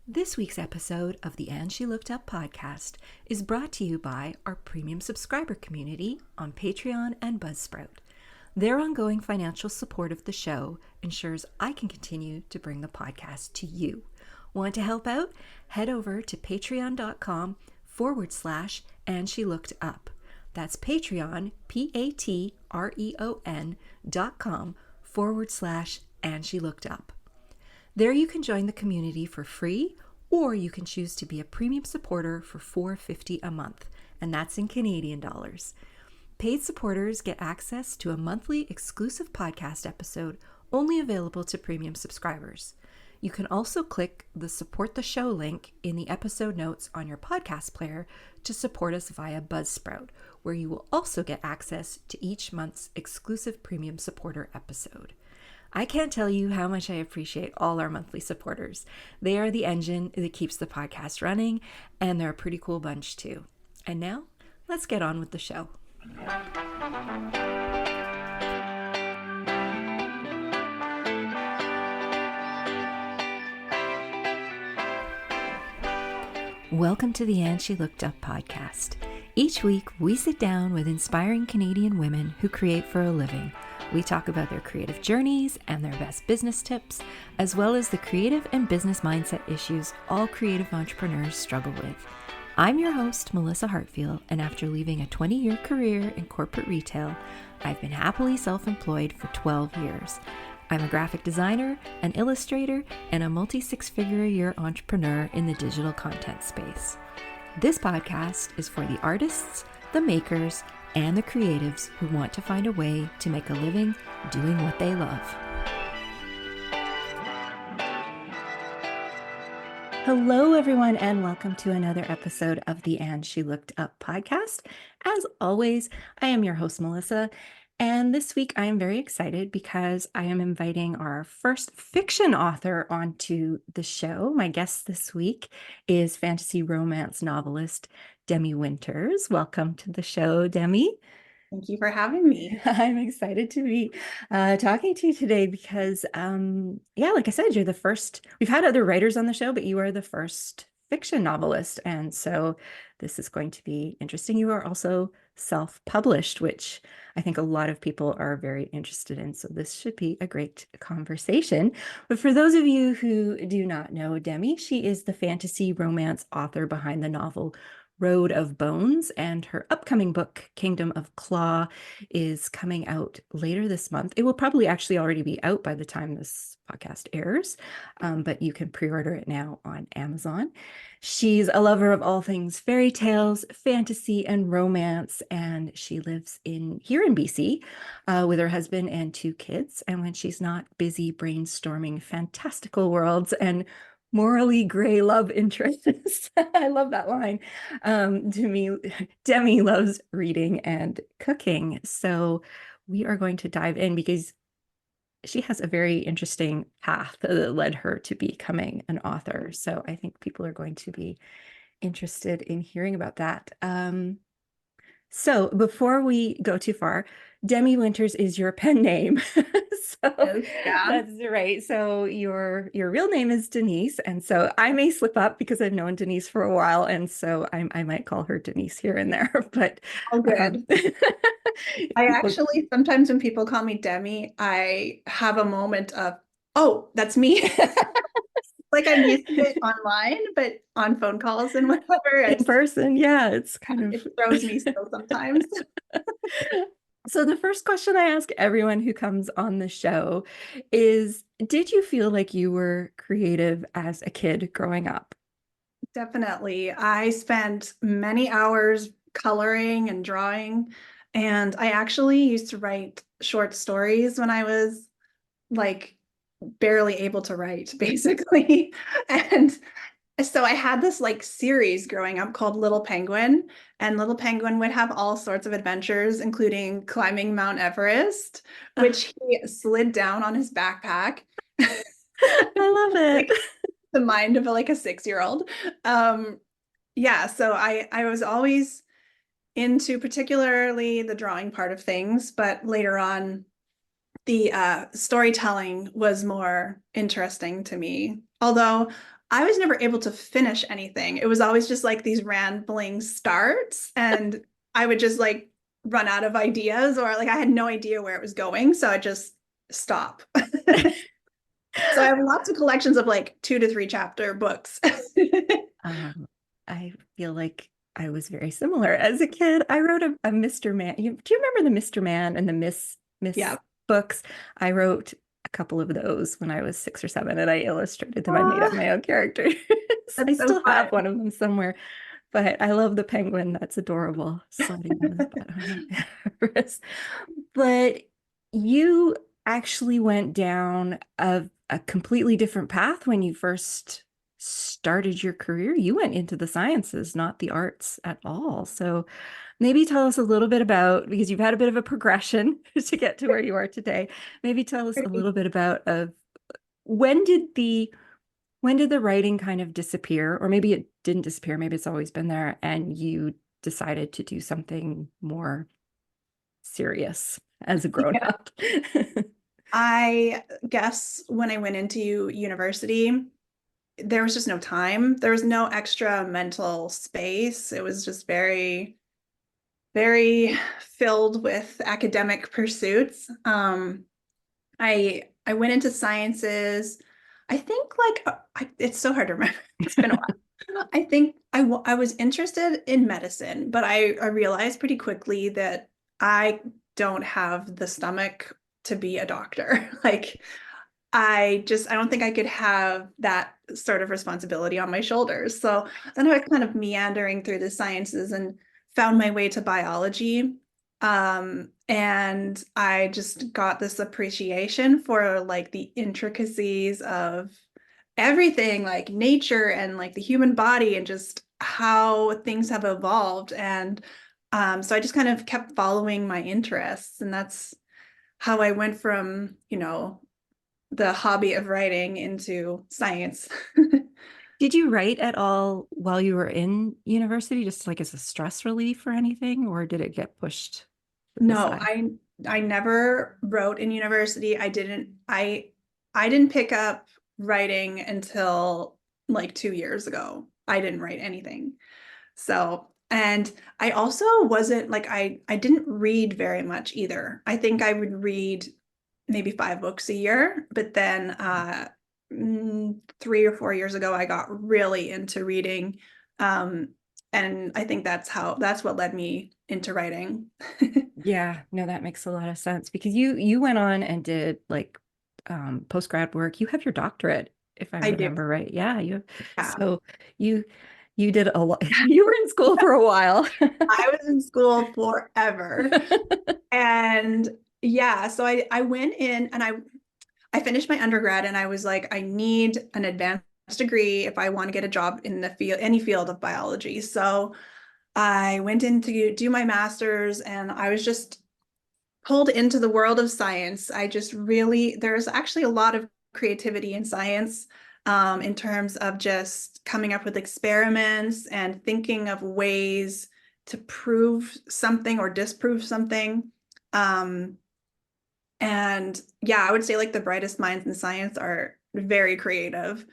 This week's episode of the And She Looked Up podcast is brought to you by our premium subscriber community on Patreon and Buzzsprout. Their ongoing financial support of the show ensures I can continue to bring the podcast to you. Want to help out? Head over to patreon.com/And She Looked Up. That's Patreon, patreon.com/And She Looked Up. There you can join the community for free, or you can choose to be a premium supporter for $4.50 a month, and that's in Canadian dollars. Paid supporters get access to a monthly exclusive podcast episode only available to premium subscribers. You can also click the Support the Show link in the episode notes on your podcast player to support us via Buzzsprout, where you will also get access to each month's exclusive premium supporter episode. I can't tell you how much I appreciate all our monthly supporters. They are the engine that keeps the podcast running, and they're a pretty cool bunch too. And now, let's get on with the show. Welcome to the And She Looked Up podcast. Each week, we sit down with inspiring Canadian women who create for a living. We talk about their creative journeys and their best business tips, as well as the creative and business mindset issues all creative entrepreneurs struggle with. I'm your host, Melissa Hartfield, and after leaving a 20-year career in corporate retail, I've been happily self-employed for 12 years. I'm a graphic designer, an illustrator, and a multi-six-figure-a-year entrepreneur in the digital content space. This podcast is for the artists, the makers, and the creatives who want to find a way to make a living doing what they love. Hello, everyone, and welcome to another episode of the And She Looked Up podcast. As always, I am your host, Melissa, and this week I am very excited because I am inviting our first fiction author onto the show. My guest this week is fantasy romance novelist Demi Winters. Welcome to the show, Demi. Thank you for having me. I'm excited to be talking to you today because, like I said, you're the first. We've had other writers on the show, but you are the first fiction novelist. And so this is going to be interesting. You are also self-published, which I think a lot of people are very interested in. So this should be a great conversation. But for those of you who do not know Demi, she is the fantasy romance author behind the novel Road of Bones, and her upcoming book, Kingdom of Claw, is coming out later this month. It will probably actually already be out by the time this podcast airs, but you can pre-order it now on Amazon. She's a lover of all things fairy tales, fantasy, and romance, and she lives here in BC with her husband and 2 kids. And when she's not busy brainstorming fantastical worlds and morally gray love interests. I love that line. To me, Demi loves reading and cooking. So we are going to dive in because she has a very interesting path that led her to becoming an author. So I think people are going to be interested in hearing about that. So before we go too far, Demi Winters is your pen name. So Yeah. that's right. So your real name is Denise. And so I may slip up because I've known Denise for a while. And so I might call her Denise here and there, but All good. I actually, sometimes when people call me Demi, I have a moment of, oh, that's me. Like I'm used to it online, but on phone calls and whatever. In person, yeah, it's kind of it throws me still sometimes. So the first question I ask everyone who comes on the show is, did you feel like you were creative as a kid growing up? Definitely. I spent many hours coloring and drawing, and I actually used to write short stories when I was like barely able to write, basically. And so I had this like series growing up called Little Penguin, and Little Penguin would have all sorts of adventures, including climbing Mount Everest, which he slid down on his backpack. I love it. Like the mind of like a 6-year-old. Yeah, so I was always into particularly the drawing part of things, but later on the storytelling was more interesting to me. Although I was never able to finish anything. It was always just like these rambling starts, and I would just like run out of ideas, or like I had no idea where it was going. So I just stop. So I have lots of collections of like 2 to 3 chapter books. Um, I feel like I was very similar as a kid. I wrote a Mr. Man. Do you remember the Mr. Man and the Miss Yeah. books? I wrote a couple of those when I was 6 or 7, and I illustrated them. I made up Ah, my own characters. I that's so still fun. have one of them somewhere, but I love the penguin. That's adorable, sliding out of the bed on Everest. But you actually went down a completely different path when you first started your career. You went into the sciences, not the arts at all. So maybe tell us a little bit about, because you've had a bit of a progression to get to where you are today. Maybe tell us a little bit about when did the when did the writing kind of disappear, or maybe it didn't disappear, maybe it's always been there, and you decided to do something more serious as a grown Yeah. up? I guess when I went into university, there was just no time. There was no extra mental space. It was just very, very filled with academic pursuits. I went into sciences. I think like it's so hard to remember. It's been a while. I think I was interested in medicine, but I realized pretty quickly that I don't have the stomach to be a doctor. Like I don't think I could have that sort of responsibility on my shoulders. So then I was kind of meandering through the sciences and found my way to biology. And I just got this appreciation for like the intricacies of everything, like nature and like the human body and just how things have evolved. And so I just kind of kept following my interests, and that's how I went from, the hobby of writing into science. Did you write at all while you were in university, just like as a stress relief or anything, or did it get pushed to the No, side? I never wrote in university. I didn't pick up writing until like 2 years ago. I didn't write anything. So, and I also wasn't like I didn't read very much either. I think I would read maybe 5 books a year, but then 3 or 4 years ago I got really into reading. Um, and I think that's what led me into writing. Yeah, no, that makes a lot of sense because you went on and did like post grad work. You have your doctorate, if I I do. remember right. Yeah, you have, Yeah. so you you did a lot. You were in school for a while. I was in school forever. And yeah, so I went in and I finished my undergrad, and I was like, I need an advanced degree if I want to get a job in the field, any field of biology. So I went in to do my master's, and I was just pulled into the world of science. I just really, there's actually a lot of creativity in science, in terms of just coming up with experiments and thinking of ways to prove something or disprove something. Um, and yeah, I would say like the brightest minds in science are very creative.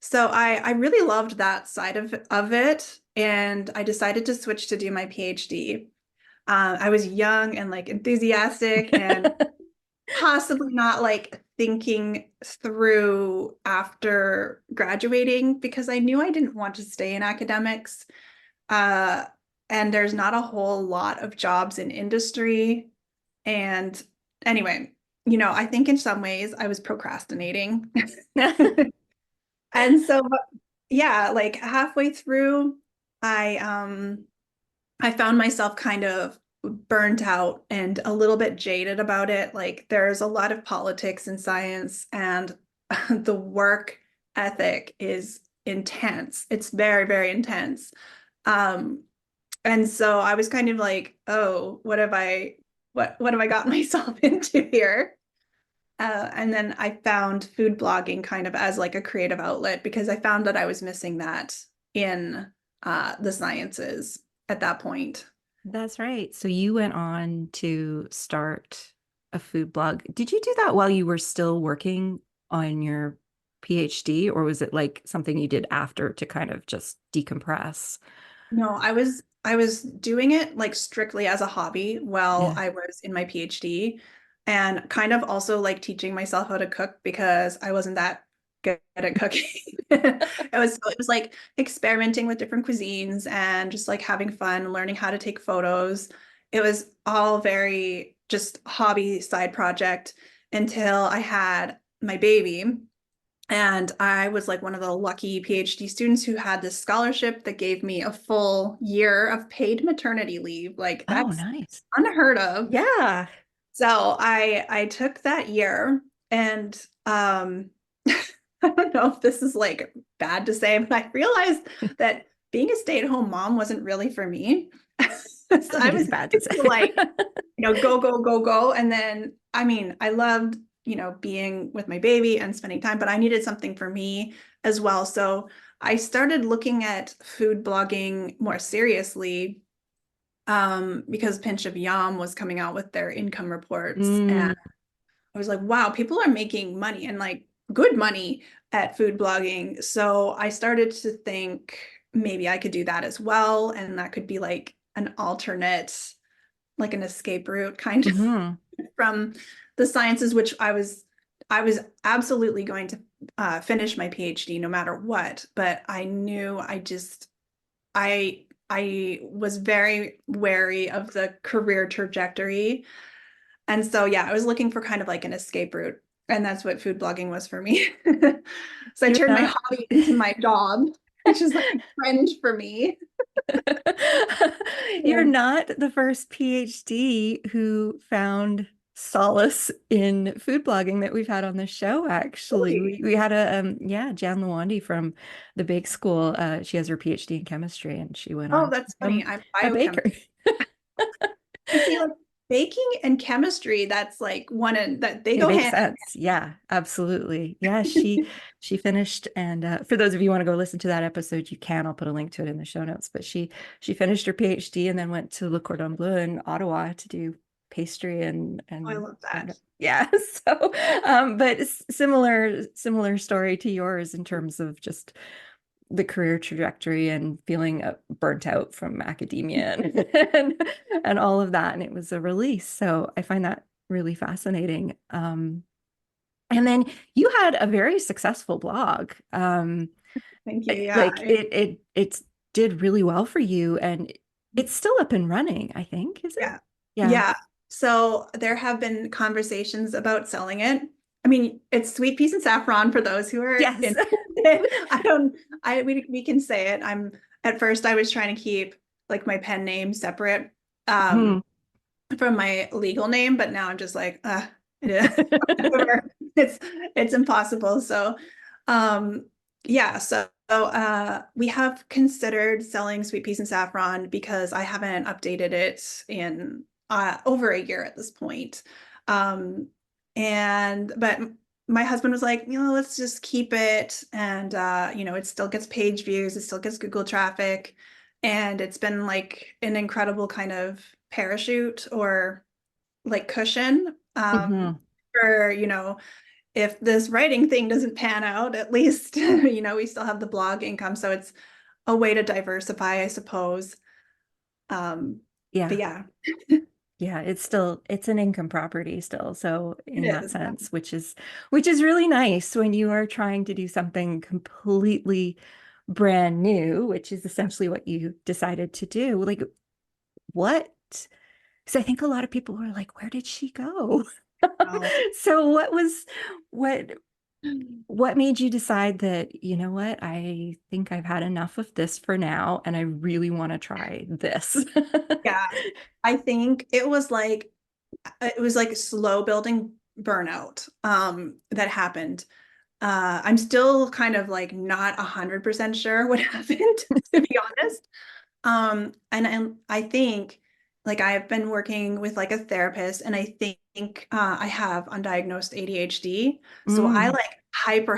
So I really loved that side of it. And I decided to switch to do my PhD. I was young and like enthusiastic and possibly not like thinking through after graduating, because I knew I didn't want to stay in academics. Uh, and there's not a whole lot of jobs in industry. And anyway, I think in some ways I was procrastinating. And so, yeah, like halfway through, I um I found myself kind of burnt out and a little bit jaded about it. Like there's a lot of politics in science, and the work ethic is intense. It's very, very intense. Um, and so I was kind of like, oh, what have I gotten myself into here? And then I found food blogging kind of as like a creative outlet, because I found that I was missing that in the sciences at that point. That's right. So you went on to start a food blog. Did you do that while you were still working on your PhD, or was it like something you did after to kind of just decompress? No, I was doing it like strictly as a hobby while Yeah. I was in my PhD, and kind of also like teaching myself how to cook because I wasn't that good at cooking. It was like experimenting with different cuisines and just like having fun, learning how to take photos. It was all very just hobby side project until I had my baby. And I was like one of the lucky PhD students who had this scholarship that gave me a full year of paid maternity leave. Like Oh, that's nice. unheard of. Yeah. So I took that year and I don't know if this is like bad to say, but I realized that being a stay-at-home mom wasn't really for me. I So don't I think was it's bad to used say. to like, go, go, go, go. And then, I mean, I loved, being with my baby and spending time, but I needed something for me as well. So I started looking at food blogging more seriously because Pinch of Yum was coming out with their income reports. And Mm, I was like, wow, people are making money and like good money at food blogging. So I started to think maybe I could do that as well. And that could be like an alternate, like an escape route kind of mhm. from the sciences, which I was absolutely going to finish my PhD no matter what. But I knew I was very wary of the career trajectory. And so, yeah, I was looking for kind of like an escape route. And that's what food blogging was for me. So I You're turned my not hobby into my job, which is like a trend for me. you're Yeah. not the first PhD who found solace in food blogging that we've had on the show, actually. Really? We had a yeah, Jan Lawandi from the big school. She has her PhD in chemistry and she went Oh, on to that's funny. become I'm a biochemist. baker. You see, like baking and chemistry, that's like one and that they It go makes hand sense. Yeah, absolutely. Yeah, she finished, and for those of you who want to go listen to that episode, you can. I'll put a link to it in the show notes. But she finished her PhD and then went to Le Cordon Bleu in Ottawa to do pastry Oh, I and love that. yeah. So, but similar story to yours in terms of just the career trajectory and feeling burnt out from academia and all of that. And it was a release. So I find that really fascinating. And then you had a very successful blog. Thank you. Yeah. Like it did really well for you, and it's still up and running, I think, is it? Yeah. Yeah. Yeah. So there have been conversations about selling it. I mean, it's sweet peas and saffron for those who are Yes. interested. I don't, we can say it. At first I was trying to keep like my pen name separate Hmm. from my legal name, but now I'm just like, it is whatever. It's impossible. So, um, yeah, so we have considered selling sweet peas and saffron because I haven't updated it in over a year at this point. Um, and but my husband was like, let's just keep it, and it still gets page views, it still gets Google traffic, and it's been like an incredible kind of parachute or like cushion Hmm. for if this writing thing doesn't pan out, at least we still have the blog income, so it's a way to diversify, I suppose. um but Yeah. yeah, Yeah, it's an income property still. So it in that is. sense, which is really nice when you are trying to do something completely brand new, which is essentially what you decided to do. Like what? Because I think a lot of people were like, where did she go? Oh. So what what made you decide that, you know what, I think I've had enough of this for now and I really want to try this? Yeah, I think it was like slow building burnout that happened. I'm still kind of like not 100% sure what happened, to be honest. And I think like I've been working with like a therapist, and I think I have undiagnosed ADHD. So I Mm, like hyper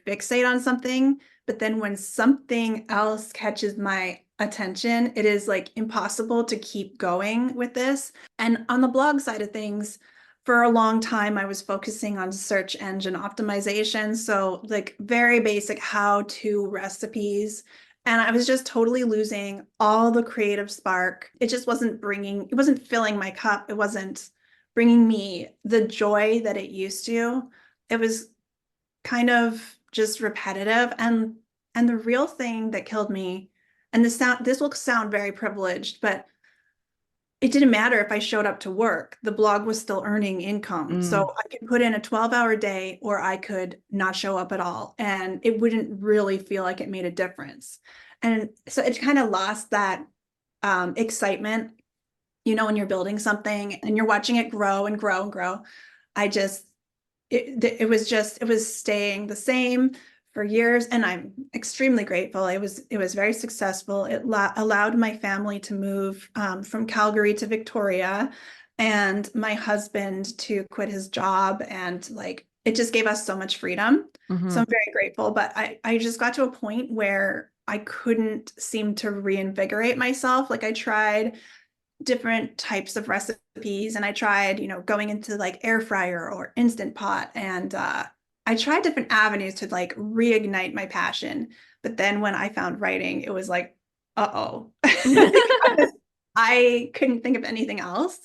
fixate on something, but then when something else catches my attention, it is like impossible to keep going with this. And on the blog side of things, for a long time, I was focusing on search engine optimization. So, like, very basic how-to recipes. And I was just totally losing all the creative spark. It wasn't filling my cup. It wasn't bringing me the joy that it used to. It was kind of just repetitive. And the real thing that killed me, and this will sound very privileged, but it didn't matter if I showed up to work. The blog was still earning income. Mm, So I could put in a 12-hour day or I could not show up at all. And it wouldn't really feel like it made a difference. And so it kind of lost that excitement, when you're building something and you're watching it grow and grow and grow. I just it was staying the same for years, and I'm extremely grateful. It was very successful. It allowed my family to move from Calgary to Victoria, and my husband to quit his job, and like it just gave us so much freedom. So mhm. I'm very grateful. But I just got to a point where I couldn't seem to reinvigorate myself. Like I tried different types of recipes, and I tried, going into like air fryer or instant pot, and I tried different avenues to like reignite my passion. But then when I found writing, it was like, uh-oh. Because I couldn't think of anything else.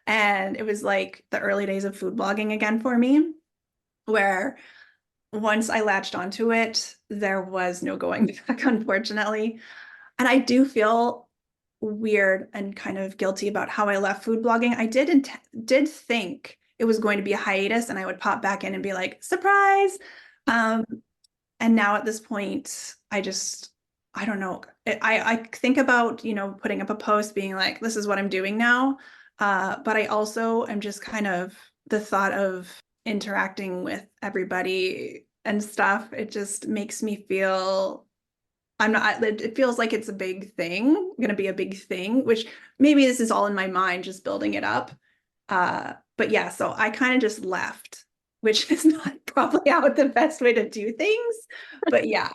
And it was like the early days of food blogging again for me, where once I latched onto it, there was no going back, unfortunately. And I do feel weird and kind of guilty about how I left food blogging. I did think it was going to be a hiatus and I would pop back in and be like, surprise. Um, and now at this point, I don't know. I think about, putting up a post being like, this is what I'm doing now. But I also am just kind of the thought of interacting with everybody and stuff. It just makes me feel I'm not, it feels like it's a big thing, going to be a big thing, which maybe this is all in my mind, just building it up. But yeah, so I kind of just left, which is not probably how the best way to do things. But yeah,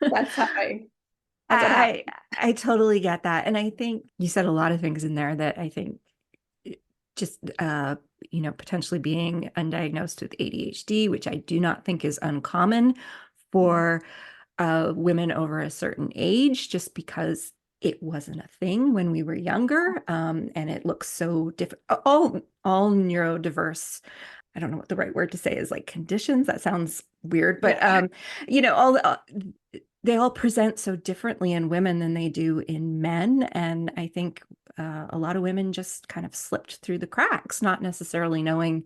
that's how that's what I happened. I totally get that. And I think you said a lot of things in there that I think just potentially being undiagnosed with ADHD, which I do not think is uncommon for women over a certain age, just because it wasn't a thing when we were younger, and it looks so different. All neurodiverse. I don't know what the right word to say is, like, conditions. That sounds weird, but Yeah. all they all present so differently in women than they do in men, and I think a lot of women just kind of slipped through the cracks, not necessarily knowing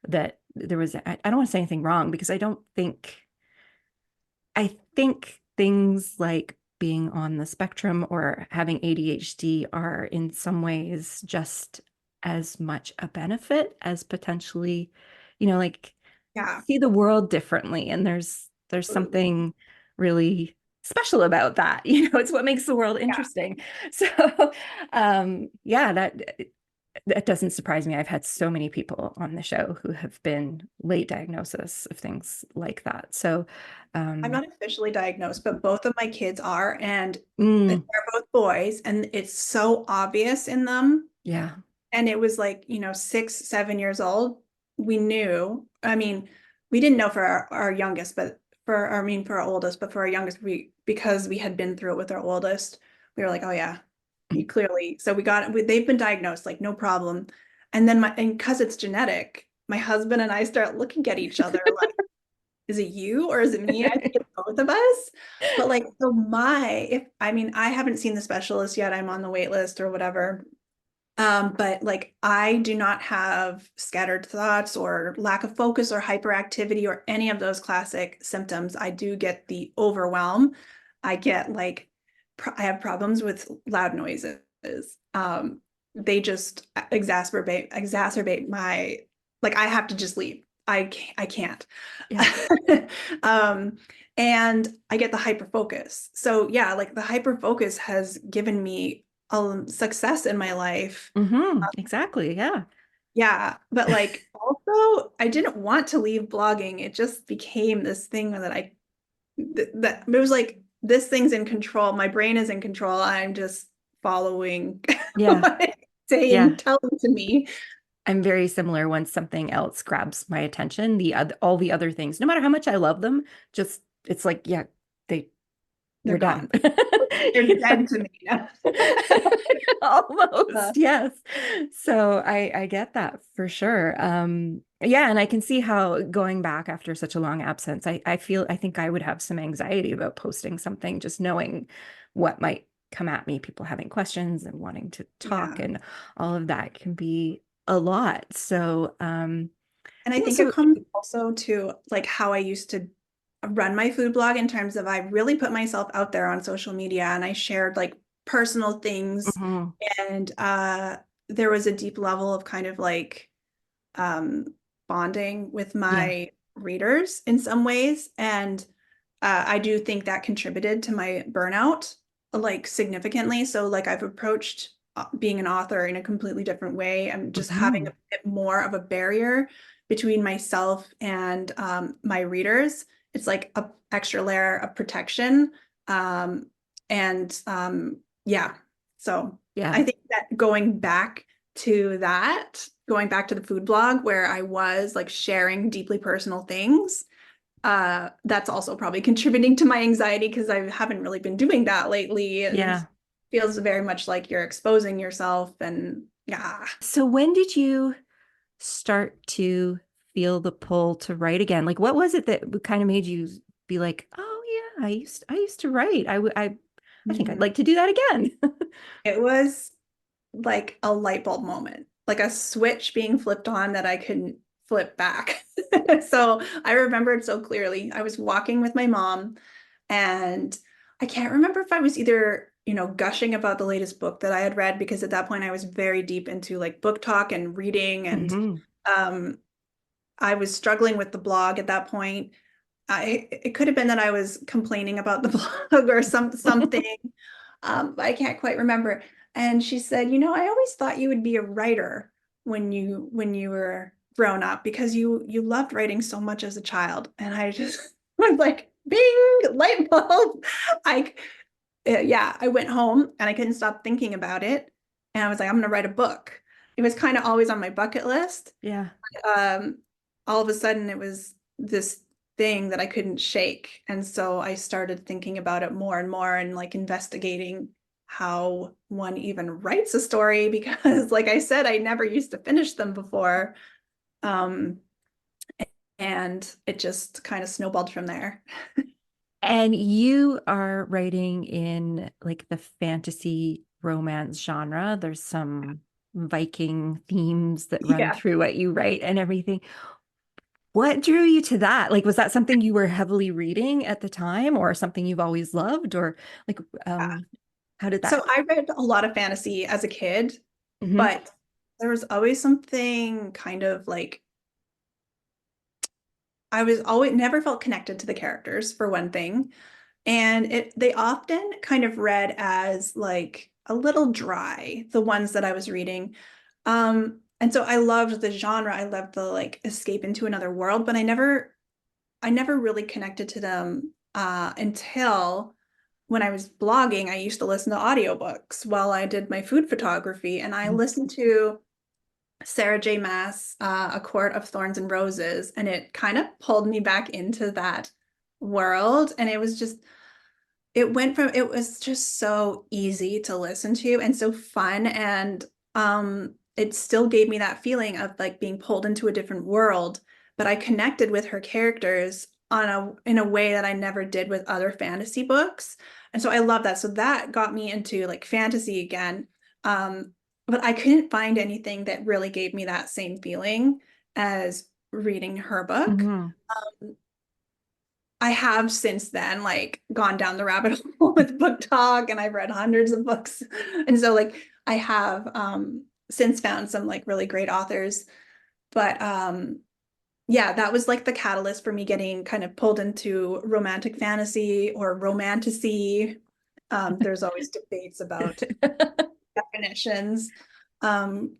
that there was. I don't want to say anything wrong because I think things like being on the spectrum or having ADHD are in some ways just as much a benefit as potentially, like, Yeah, see the world differently. And there's totally. something really special about that. It's what makes the world Yeah. interesting. So, yeah, that doesn't surprise me. I've had so many people on the show who have been late diagnosis of things like that. So, I'm um, not officially diagnosed, but both of my kids are, and they're mm, both boys, and it's so obvious in them. yeah. And it was like, 6, 7 years old. We knew, I mean, we didn't know for our youngest, but for our oldest, but for our youngest, because we had been through it with our oldest, we were like, oh yeah, you clearly. So they've been diagnosed, like no problem. And then and because it's genetic, my husband and I start looking at each other like, is it you or is it me? I think it's both of us. But like, so I haven't seen the specialist yet. I'm on the wait list or whatever. But like I do not have scattered thoughts or lack of focus or hyperactivity or any of those classic symptoms. I do get the overwhelm. I get like I have problems with loud noises. Um, they just exacerbate my like I have to just leave. I can't. Yeah. Um, and I get the hyper focus. So yeah, like the hyper focus has given me success in my life. Exactly. Yeah. Yeah, but like also I didn't want to leave blogging. It just became this thing that that it was like this thing's in control. My brain is in control. I'm just following Yeah. what it's Yeah. saying, telling to me. I'm very similar. Once something else grabs my attention, all the other things, no matter how much I love them, just it's like, yeah, they They're we're done. gone. They're You know? dead to me now. Uh, Almost, yes. So I get that for sure. Yeah, and I can see how going back after such a long absence, I think I would have some anxiety about posting something, just knowing what might come at me, people having questions and wanting to talk yeah. and all of that can be a lot. So And I yeah, think it so comes also to like how I used to run my food blog in terms of I really put myself out there on social media and I shared like personal things mhm, and there was a deep level of kind of like um bonding with yeah. my readers in some ways and I do think that contributed to my burnout like significantly. So like I've approached being an author in a completely different way. I'm just having a Mhm. bit more of a barrier between myself and my readers. It's like a extra layer of protection. Um, and yeah, so Yeah. I think that going back to the food blog where I was like sharing deeply personal things that's also probably contributing to my anxiety because I haven't really been doing that lately and Yeah. feels very much like you're exposing yourself and yeah. So when did you start to feel the pull to write again? Like, what was it that kind of made you be like, oh yeah, I used to write. I think I'd Mhm. like to do that again. It was like a light bulb moment, like a switch being flipped on that I couldn't flip back. So I remember it so clearly. I was walking with my mom and I can't remember if I was either, gushing about the latest book that I had read because at that point I was very deep into like book talk and reading and Hmm. um I was struggling with the blog at that point. It could have been that I was complaining about the blog or something. But I can't quite remember. And she said, I always thought you would be a writer when you were grown up because you loved writing so much as a child. And I just was like, bing, light bulb. I yeah, I went home and I couldn't stop thinking about it. And I was like, I'm gonna write a book. It was kind of always on my bucket list. Yeah. um, all of a sudden it was this thing that I couldn't shake. And so I started thinking about it more and more and like investigating how one even writes a story because like I said, I never used to finish them before. Um, and it just kind of snowballed from there. And you are writing in like the fantasy romance genre. There's some Viking themes that run Yeah. through what you write and everything. What drew you to that? Like, was that something you were heavily reading at the time or something you've always loved? Or like, how did So that? I read a lot of fantasy as a kid, Mhm. but there was always something kind of like I was always never felt connected to the characters for one thing. And they often kind of read as like a little dry, the ones that I was reading. And so I loved the genre. I loved the like escape into another world, but I never really connected to them until when I was blogging, I used to listen to audiobooks while I did my food photography. And I listened to Sarah J. Maas, A Court of Thorns and Roses, and it kind of pulled me back into that world. And it was just so easy to listen to and so fun. And it still gave me that feeling of like being pulled into a different world. But I connected with her characters in a way that I never did with other fantasy books. And so I love that. So that got me into like fantasy again. Um, but I couldn't find anything that really gave me that same feeling as reading her book. Mhm. I have since then like gone down the rabbit hole with book talk and I've read hundreds of books. And so like I have since found some like really great authors. But yeah, that was like the catalyst for me getting kind of pulled into romantic fantasy or romantasy. There's always debates about definitions. Um,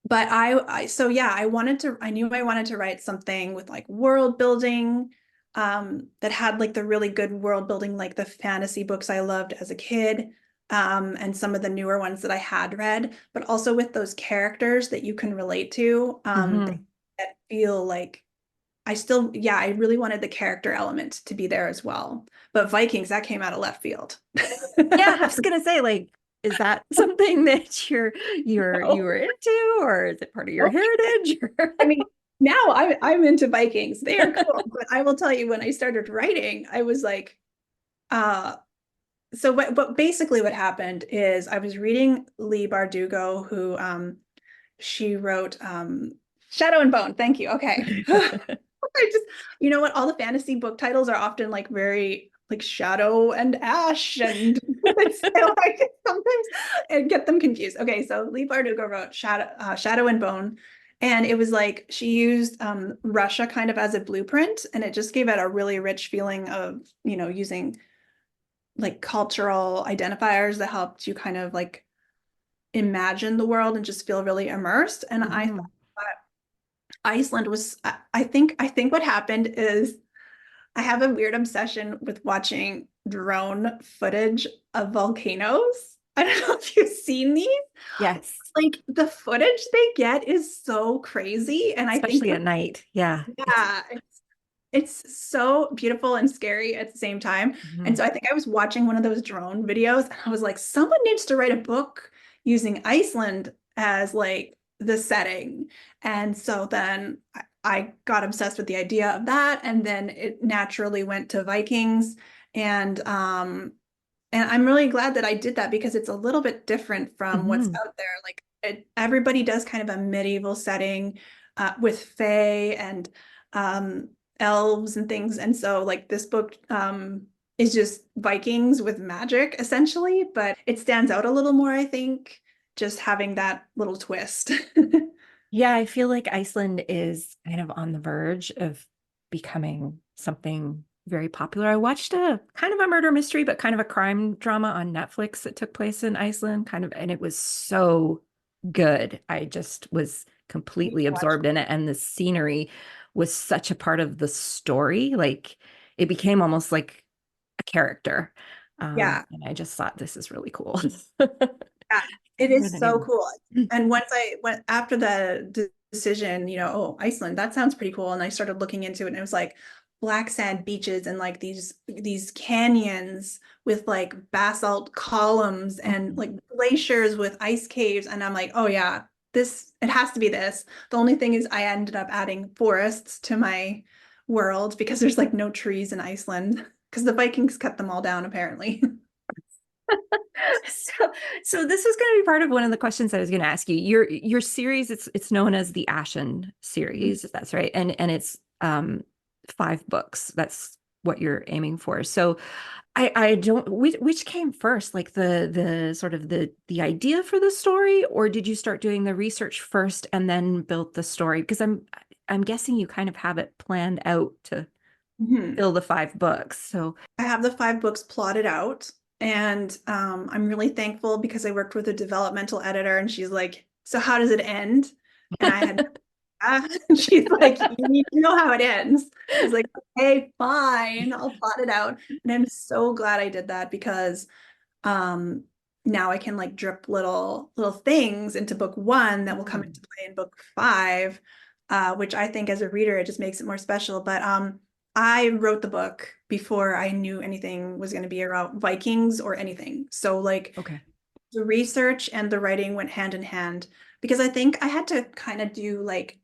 but so yeah, I knew I wanted to write something with like world building, that had like the really good world building, like the fantasy books I loved as a kid. and some of the newer ones that I had read, but also with those characters that you can relate to, Hmm. that feel like yeah, I really wanted the character element to be there as well. But Vikings, that came out of left field. Yeah, I was gonna say, like, is that something that you No. were into, or is it part of your heritage? I mean, now I'm into Vikings. They are cool. But I will tell you, when I started writing, I was like, uh, but basically what happened is I was reading Leigh Bardugo, who she wrote Shadow and Bone. Thank you. Okay. I just, you know what? All the fantasy book titles are often like very like Shadow and Ash, and so I can sometimes get them confused. Okay, so Leigh Bardugo wrote Shadow and Bone, and it was like she used Russia kind of as a blueprint, and it just gave it a really rich feeling of, using like cultural identifiers that helped you kind of like imagine the world and just feel really immersed. And I thought Mhm. Iceland was, I think what happened is I have a weird obsession with watching drone footage of volcanoes. I don't know if you've seen these. Yes, Like the footage they get is so crazy. And I think especially that, at night. Yeah, it's yeah, it's so beautiful and scary at the same time. And mhm. so I think I was watching one of those drone videos and I was like, someone needs to write a book using Iceland as like the setting. And so then I got obsessed with the idea of that. And then it naturally went to Vikings. And I'm really glad that I did that because it's a little bit different from what's Mhm. out there. Like everybody does kind of a medieval setting with fae and um, elves and things. And so like this book is just Vikings with magic essentially, but it stands out a little more, I think, just having that little twist. Yeah, I feel like Iceland is kind of on the verge of becoming something very popular. I watched a kind of a murder mystery, but kind of a crime drama on Netflix that took place in Iceland, kind of, and it was so good. I just was completely Watch. absorbed in it, and the scenery was such a part of the story. Like it became almost like a character. Yeah. And I just thought this is really cool. Yeah, Can't it remember is the so name. cool. And once I went after the decision, oh, Iceland, that sounds pretty cool. And I started looking into it and it was like black sand beaches and like these canyons with like basalt columns and like glaciers with ice caves. And I'm like, oh yeah, it has to be this. The only thing is I ended up adding forests to my world because there's like no trees in Iceland because the Vikings cut them all down apparently. So, so this was going to be part of one of the questions I was going to ask you. Your series, it's known as the Ashen series. That's right, and it's 5 books. That's what you're aiming for. So I don't which came first, like the sort of the idea for the story, or did you start doing the research first and then built the story? Because I'm guessing you kind of have it planned out to Mhm. fill the 5 books. So I have the 5 books plotted out, and I'm really thankful because I worked with a developmental editor, and she's like, "So how does it end?" And I had, and she's like, "You need to know how it ends." I was like, "Okay, fine, I'll plot it out." And I'm so glad I did that because um, now I can like drip little things into book 1 that will come into Mm. play in book 5, which I think as a reader it just makes it more special. But I wrote the book before I knew anything was going to be about Vikings or anything. So like Okay. the research and the writing went hand in hand because I think I had to kind of do like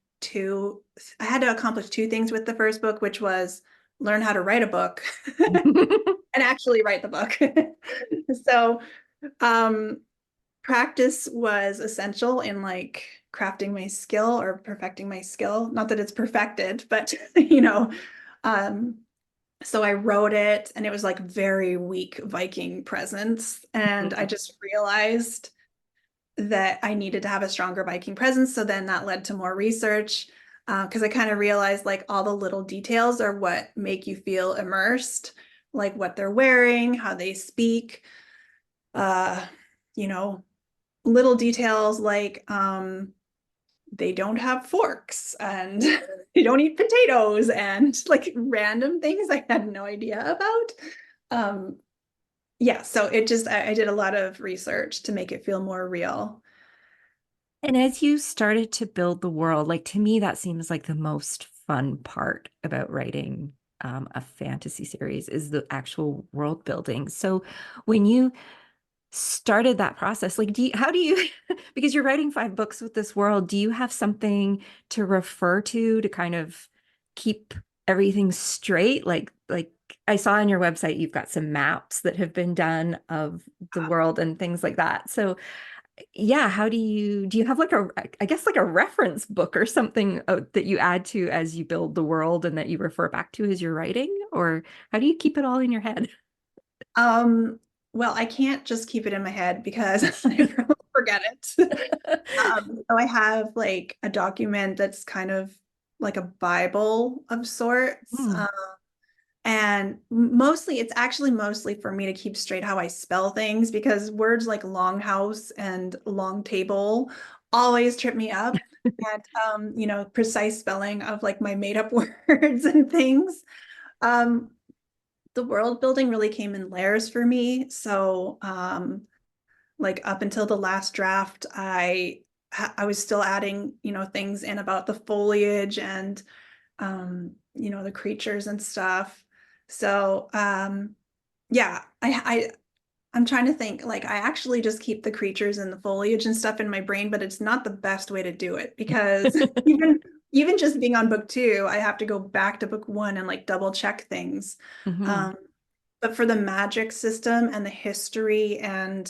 I had to accomplish 2 things with the first book, which was learn how to write a book and actually write the book. So um, practice was essential in like crafting my skill or perfecting my skill. Not that it's perfected, but um, so I wrote it and it was like very weak Viking presence. And I just realized that I needed to have a stronger Viking presence. So then that led to more research because I kind of realized like all the little details are what make you feel immersed, like what they're wearing, how they speak, uh, you know, little details like they don't have forks and they don't eat potatoes and like random things I had no idea about. Um, yeah, so I did a lot of research to make it feel more real. And as you started to build the world, like to me, that seems like the most fun part about writing a fantasy series is the actual world building. So when you started that process, like how do you because you're writing 5 books with this world, do you have something to refer to kind of keep everything straight? Like I saw on your website you've got some maps that have been done of the world and things like that. So yeah, how do you have like a, I guess like a reference book or something that you add to as you build the world and that you refer back to as you're writing? Or how do you keep it all in your head? Um, well, I can't just keep it in my head because I probably forget it. So I have like a document that's kind of like a Bible of sorts. Hmm. And mostly, it's actually mostly for me to keep straight how I spell things because words like longhouse and long table always trip me up. And, precise spelling of like my made up words and things. Um, the world building really came in layers for me. So, like up until the last draft, I was still adding, things in about the foliage and the creatures and stuff. So, yeah, I'm trying to think, like I actually just keep the creatures and the foliage and stuff in my brain, but it's not the best way to do it because even just being on book two, I have to go back to book one and like double check things. Hmm. Um, but for the magic system and the history and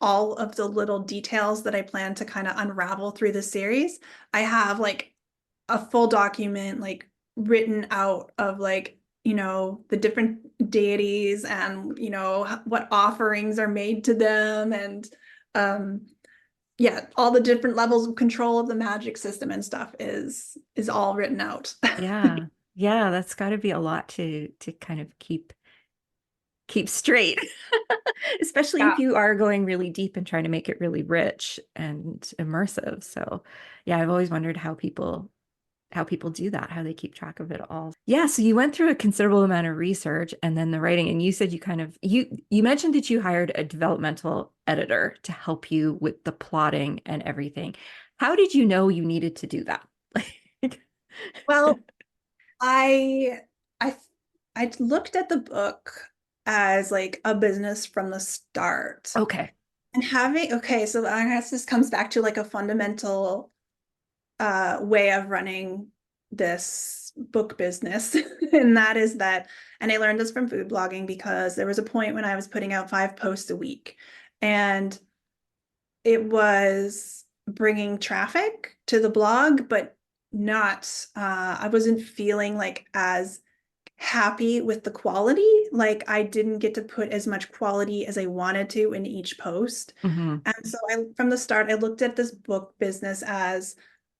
all of the little details that I plan to kind of unravel through the series, I have like a full document like written out of like the different deities and what offerings are made to them and um yeah, all the different levels of control of the magic system and stuff is all written out. Yeah. Yeah, that's got to be a lot to kind of keep straight, especially Yeah. if you are going really deep and trying to make it really rich and immersive. So, yeah, I've always wondered how people do that, how they keep track of it all. Yeah, so you went through a considerable amount of research and then the writing, and you said you kind of you mentioned that you hired a developmental editor to help you with the plotting and everything. How did you know you needed to do that? Like, Well, I I I looked at the book as like a business from the start. okay. And having okay, so I guess this comes back to like a fundamental way of running this book business. And that is that, and I learned this from food blogging because there was a point when I was putting out 5 posts a week and it was bringing traffic to the blog, but not, I wasn't feeling like as happy with the quality. Like I didn't get to put as much quality as I wanted to in each post. Hmm. And so from the start, I looked at this book business as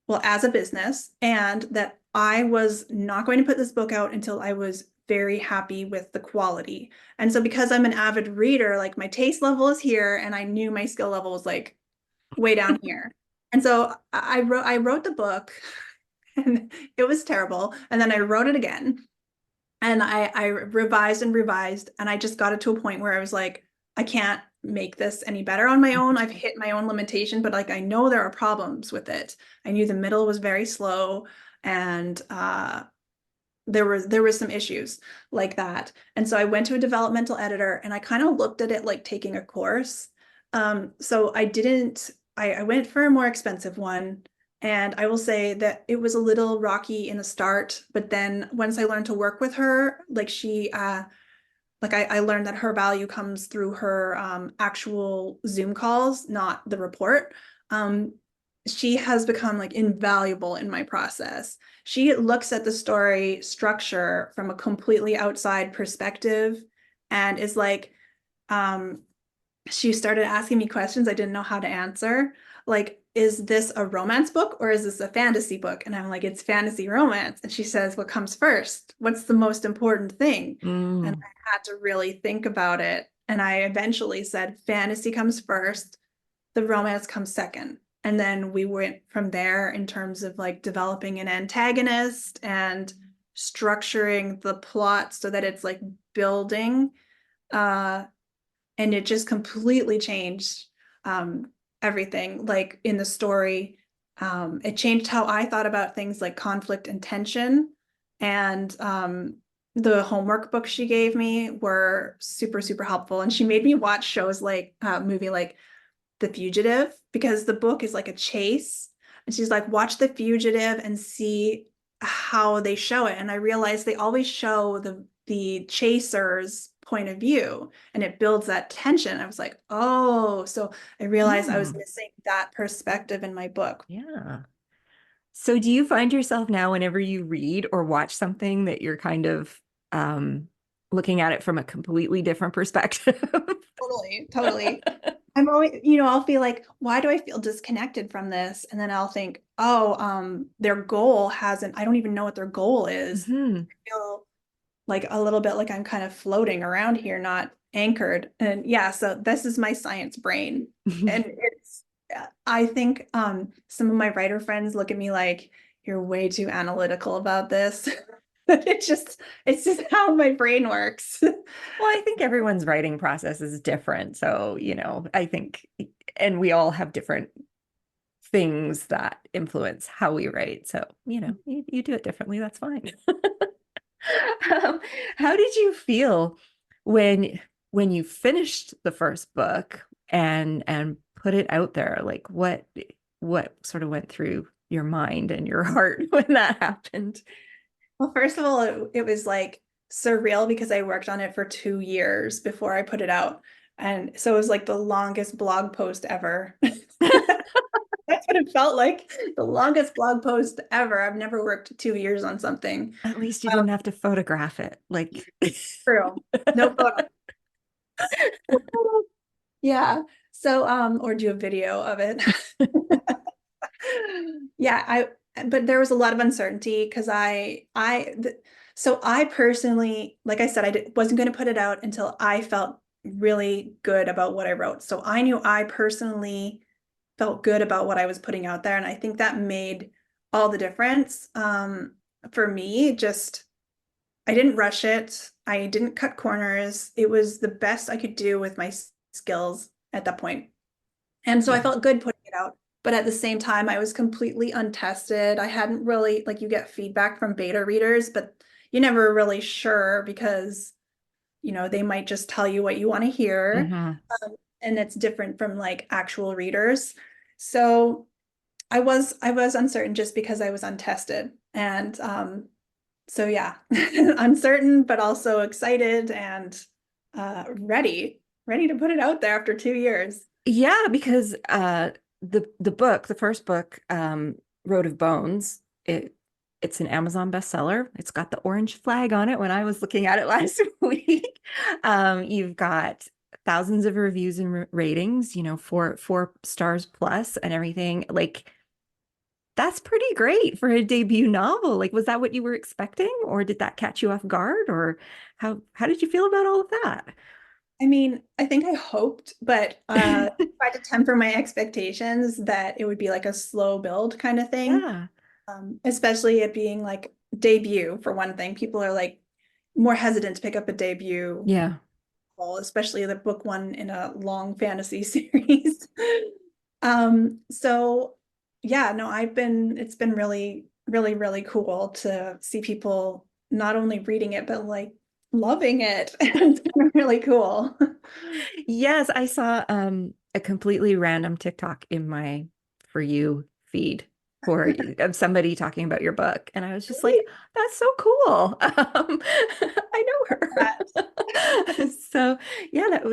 well as a business, and that I was not going to put this book out until I was very happy with the quality. And so because I'm an avid reader, like my taste level is here, and I knew my skill level was like way down here. And so I wrote the book and it was terrible. And then I wrote it again and I revised and revised and I just got it to a point where I was like, I can't make this any better on my own. I've hit my own limitation, but like I know there are problems with it. I knew the middle was very slow and there was some issues like that. And so I went to a developmental editor and I kind of looked at it like taking a course. So I didn't I went for a more expensive one. And I will say that it was a little rocky in the start, but then once I learned to work with her, like I learned that her value comes through her actual Zoom calls, not the report. Um, she has become like invaluable in my process. She looks at the story structure from a completely outside perspective and is like, um, she started asking me questions I didn't know how to answer. Like, is this a romance book or is this a fantasy book? And I'm like, it's fantasy romance. And she says, what comes first? What's the most important thing? And Mm. I had to really think about it. And I eventually said, fantasy comes first, the romance comes second. And then we went from there in terms of like developing an antagonist and structuring the plot so that it's like building. and it just completely changed um, everything. Like in the story, it changed how I thought about things like conflict and tension. And the homework books she gave me were super, super helpful. And she made me watch shows like movie like The Fugitive, because the book is like a chase. And she's like, watch The Fugitive and see how they show it. And I realized they always show the chaser's point of view, and it builds that tension. I was like, oh, so I realized I was Hmm. missing that perspective in my book. Yeah. So do you find yourself now whenever you read or watch something that you're kind of um, looking at it from a completely different perspective? Totally, totally. I'm always, you know, I'll feel like, why do I feel disconnected from this? And then I'll think, oh, their goal hasn't, I don't even know what their goal is. Hmm. I feel like a little bit like I'm kind of floating around here, not anchored. And yeah, so this is my science brain. And it's, I think some of my writer friends look at me like, you're way too analytical about this. But it's just how my brain works. Well, I think everyone's writing process is different. So, I think, and we all have different things that influence how we write. So, you do it differently. That's fine. Um, how did you feel when when you finished the first book and put it out there? Like what sort of went through your mind and your heart when that happened? Well, first of all, it was like surreal because I worked on it for 2 years before I put it out. And so it was like the longest blog post ever. That's what it felt like. The longest blog post ever. I've never worked 2 years on something. At least you Um, didn't have to photograph it. Like, True. No photo. Yeah. So, or do a video of it. Yeah, but there was a lot of uncertainty because so I personally, like I said, wasn't going to put it out until I felt really good about what I wrote. So I knew I personally felt good about what I was putting out there. And I think that made all the difference. For me, just I didn't rush it. I didn't cut corners. It was the best I could do with my skills at that point. And so I yeah. felt good putting it out. But at the same time, I was completely untested. I hadn't really, like, you get feedback from beta readers, but you're never really sure because, they might just tell you what you want to hear. Hmm. And it's different from like actual readers. So I was uncertain just because I was untested. And so yeah, uncertain, but also excited and ready to put it out there after 2 years. Yeah, because the first book, Road of Bones, it's an Amazon bestseller. It's got the orange flag on it when I was looking at it last week. You've got thousands of reviews and ratings, four stars plus and everything. Like that's pretty great for a debut novel. Like, was that what you were expecting, or did that catch you off guard, or how did you feel about all of that? I mean, I think I hoped, but tried to temper my expectations that it would be like a slow build kind of thing. Yeah. Especially it being like debut for one thing. People are like more hesitant to pick up a debut, Yeah. especially the book one in a long fantasy series. So yeah, no, it's been really, really, really cool to see people not only reading it, but like loving it. It's been really cool. Yes, I saw a completely random TikTok in my For You feed for of somebody talking about your book, and I was just like, "That's so cool." I know her. So yeah, that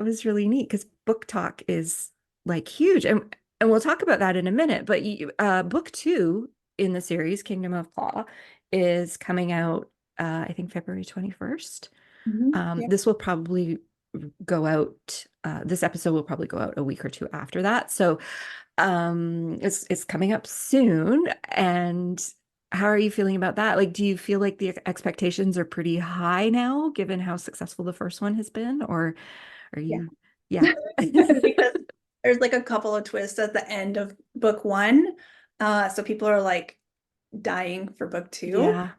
was really neat because book talk is like huge, and we'll talk about that in a minute. But book two in the series, Kingdom of Claw, is coming out. I think February 21st. Mhm. Yeah. This will probably go out. This episode will probably go out a week or two after that. So it's coming up soon. And how are you feeling about that? Like, do you feel like the expectations are pretty high now, given how successful the first one has been, or are Yeah. you? Yeah. Because there's like a couple of twists at the end of book one. So people are like dying for book two. Yeah.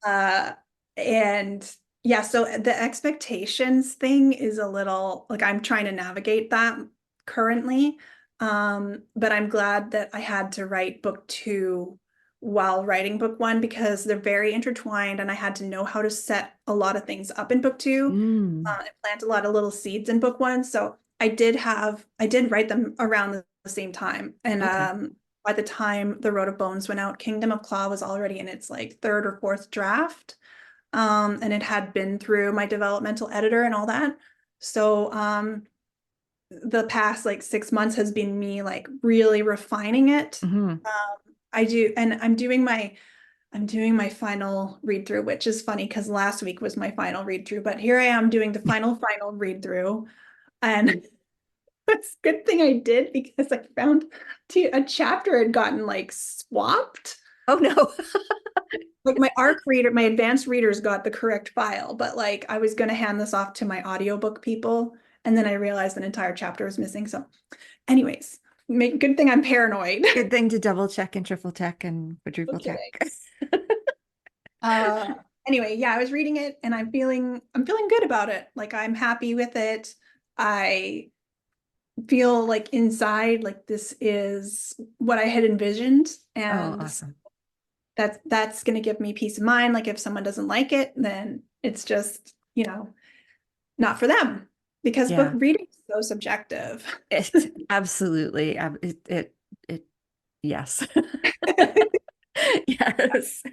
Uh, and Yeah, so the expectations thing is a little like I'm trying to navigate that currently. But I'm glad that I had to write book two while writing book one because they're very intertwined and I had to know how to set a lot of things up in book two, Mm, and plant a lot of little seeds in book one. So I did write them around the same time. And okay. by the time The Road of Bones went out, Kingdom of Claw was already in its like third or fourth draft. And it had been through my developmental editor and all that. So the past like 6 months has been me like really refining it. Hmm. I do, and I'm doing my final read through, which is funny because last week was my final read through, but here I am doing the final read through, and it's a good thing I did because I found a chapter had gotten like swapped. Oh no. Like my ARC reader, my advanced readers got the correct file, but like I was going to hand this off to my audiobook people. And then I realized an entire chapter was missing. So, anyways, good thing I'm paranoid. Good thing to double check and triple check and No quadruple check. kidding. Uh, anyway, yeah, I was reading it and I'm feeling good about it. Like I'm happy with it. I feel like inside, like this is what I had envisioned. Oh, And awesome. that's going to give me peace of mind. Like if someone doesn't like it, then it's just, not for them because book Yeah. reading is so subjective. It absolutely. It, yes. Yes.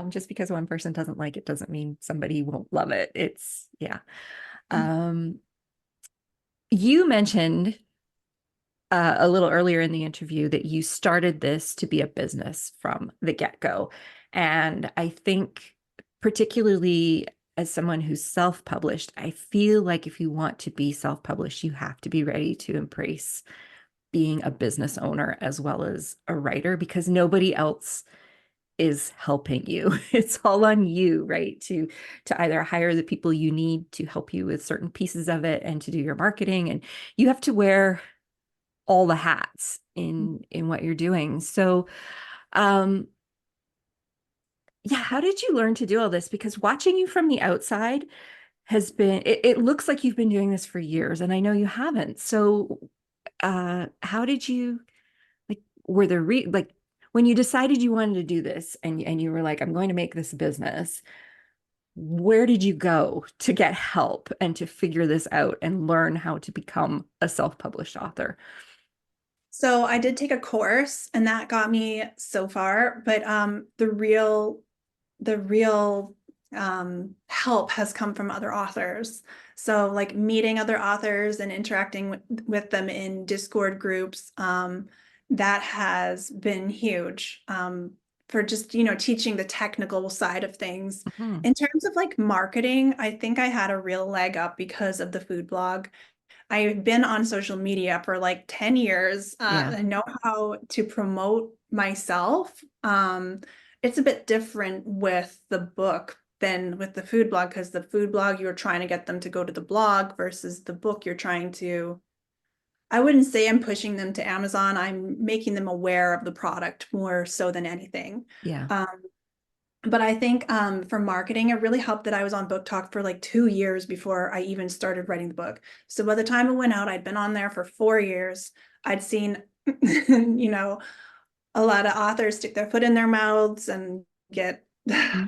Just because one person doesn't like it doesn't mean somebody won't love it. It's, yeah. Um, you mentioned a little earlier in the interview that you started this to be a business from the get-go. And I think, particularly as someone who's self-published, I feel like if you want to be self-published, you have to be ready to embrace being a business owner as well as a writer because nobody else is helping you. It's all on you, right? To either hire the people you need to help you with certain pieces of it and to do your marketing. And you have to wear all the hats in what you're doing. So um yeah, how did you learn to do all this? Because watching you from the outside has been it looks like you've been doing this for years and I know you haven't. So how did you like were there like when you decided you wanted to do this and you were like, I'm going to make this business, where did you go to get help and to figure this out and learn how to become a self-published author? So I did take a course and that got me so far, but the real help has come from other authors. So like meeting other authors and interacting with them in Discord groups, that has been huge, for just, teaching the technical side of things. Mhm. In terms of like marketing, I think I had a real leg up because of the food blog. I've been on social media for like 10 years. Yeah. I know how to promote myself. It's a bit different with the book than with the food blog because the food blog, you're trying to get them to go to the blog versus the book, you're trying to, I wouldn't say I'm pushing them to Amazon. I'm making them aware of the product more so than anything. Yeah. Um, but I think for marketing, it really helped that I was on Book Talk for like 2 years before I even started writing the book. So by the time it went out, I'd been on there for 4 years. I'd seen, a lot of authors stick their foot in their mouths and get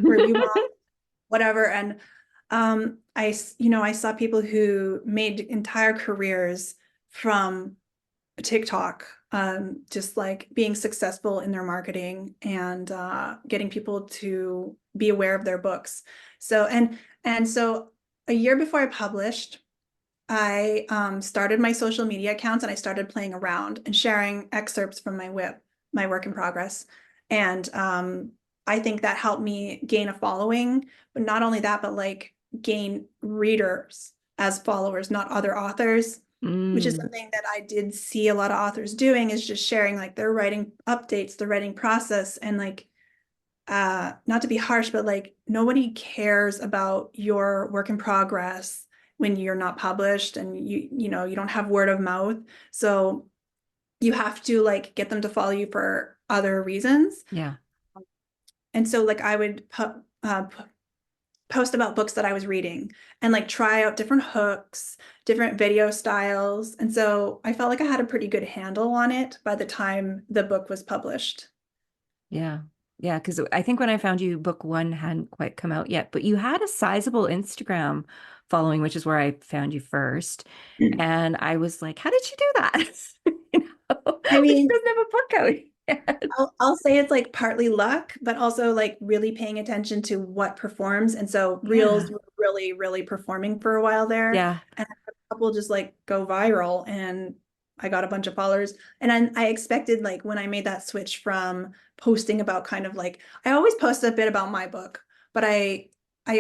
review bombs, whatever. And I saw people who made entire careers from TikTok, just like being successful in their marketing and getting people to be aware of their books. So so a year before I published, I started my social media accounts and I started playing around and sharing excerpts from my work in progress. And I think that helped me gain a following, but not only that, but like gain readers as followers, not other authors, which is Mm, something that I did see a lot of authors doing is just sharing like their writing updates, their writing process, and like not to be harsh, but like nobody cares about your work in progress when you're not published and you don't have word of mouth. So you have to like get them to follow you for other reasons. yeah. And so like I would post about books that I was reading and like try out different hooks, different video styles. And so I felt like I had a pretty good handle on it by the time the book was published. Yeah. Yeah, because I think when I found you, book one hadn't quite come out yet, but you had a sizable Instagram following, which is where I found you first. And I was like, how did she do that? You know, I like she mean, doesn't have a book out yet. I'll say it's like partly luck, but also like really paying attention to what performs. And so reels Yeah. were really, really performing for a while there. Yeah. And a couple just like go viral and I got a bunch of followers. And then I expected like when I made that switch from posting about kind of like I always post a bit about my book, but I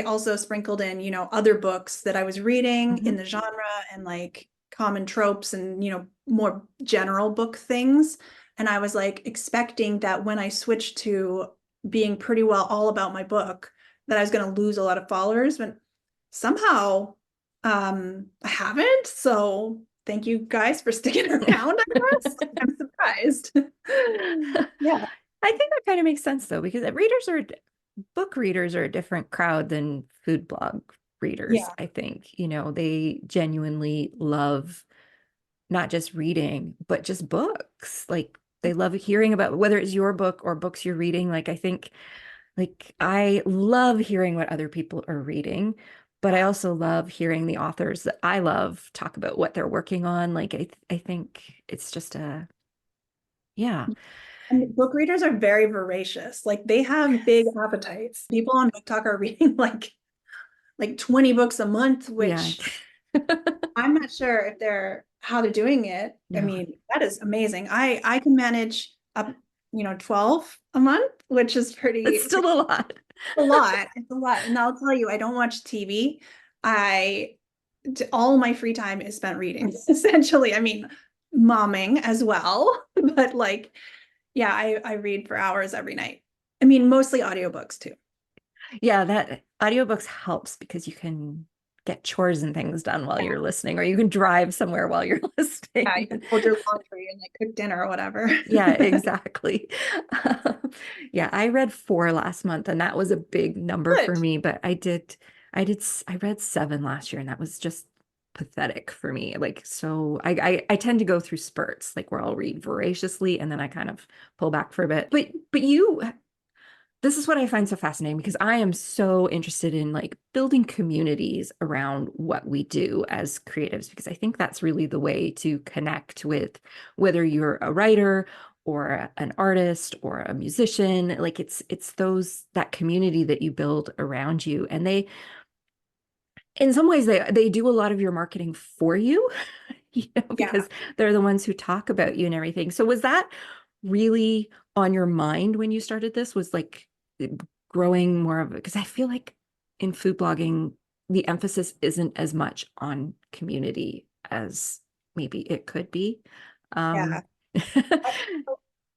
also sprinkled in, other books that I was reading in Mhm. the genre and like common tropes and, more general book things. And I was like expecting that when I switched to being pretty well all about my book, that I was going to lose a lot of followers, but somehow I haven't. So thank you guys for sticking around, I guess. I'm surprised. Yeah. I think that kind of makes sense though, because book readers are a different crowd than food blog readers, Yeah. I think. They genuinely love not just reading, but just books. Like they love hearing about whether it's your book or books you're reading. Like I think like I love hearing what other people are reading, but I Yeah. also love hearing the authors that I love talk about what they're working on. Like I think it's just yeah. And book readers are very voracious. Like they have big Yes. appetites. People on TikTok are reading like 20 books a month, Yeah. which I'm not sure if they're how they're doing it. I No, mean, that is amazing. I can manage up, 12 a month, which is it's pretty still a lot. a lot. It's a lot. And I'll tell you, I don't watch TV. I all my free time is spent reading, essentially. I mean, momming as well, but like, yeah, I read for hours every night. I mean, mostly audiobooks too. Yeah, that audiobooks helps because you can get chores and things done while Yeah, you're listening, or you can drive somewhere while you're yeah, you listening. can fold your laundry and like cook dinner or whatever. Yeah, exactly. Yeah, I read four last month, and that was a big number Good. for me. But I read seven last year, and that was just pathetic for me. Like, so I tend to go through spurts, like where I'll read voraciously, and then I kind of pull back for a bit. But this is what I find so fascinating because I am so interested in like building communities around what we do as creatives because I think that's really the way to connect with whether you're a writer or an artist or a musician. Like it's that community that you build around you, and they in some ways they do a lot of your marketing for you, Yeah. because they're the ones who talk about you and everything. So was that really on your mind when you started this? Was like growing more of it? Because I feel like in food blogging, the emphasis isn't as much on community as maybe it could be. Yeah. Um,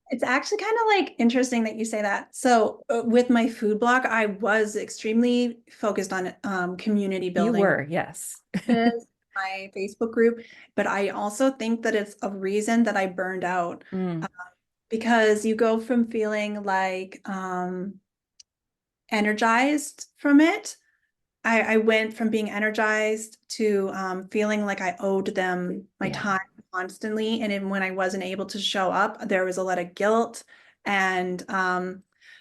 It's actually kind of like interesting that you say that. So with my food blog, I was extremely focused on community you building were, yes. with my Facebook group, but I also think that it's a reason that I burned out Mm, because you go from feeling like energized from it. I went from being energized to feeling like I owed them my yeah. time constantly. And then when I wasn't able to show up, there was a lot of guilt. And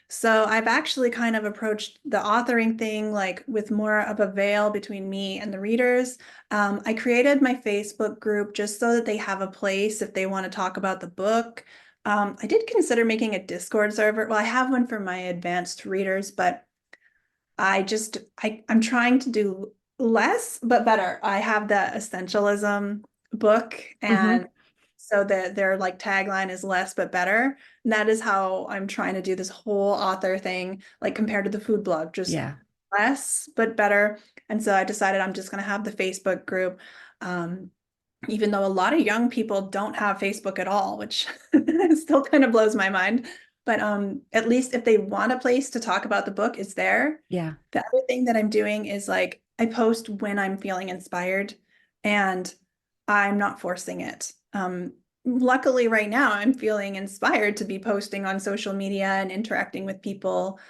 so I've actually kind of approached the authoring thing like with more of a veil between me and the readers. I created my Facebook group just so that they have a place if they want to talk about the book. I did consider making a Discord server. Well, I have one for my advanced readers, but I'm trying to do less but better. I have the essentialism book, Hmm. and so their like tagline is less but better. And that is how I'm trying to do this whole author thing, like compared to the food blog, just Yeah. less but better. And so I decided I'm just gonna have the Facebook group. Even though a lot of young people don't have Facebook at all, which still kind of blows my mind. But at least if they want a place to talk about the book, it's there. Yeah. The other thing that I'm doing is like I post when I'm feeling inspired and I'm not forcing it. Luckily, right now, I'm feeling inspired to be posting on social media and interacting with people.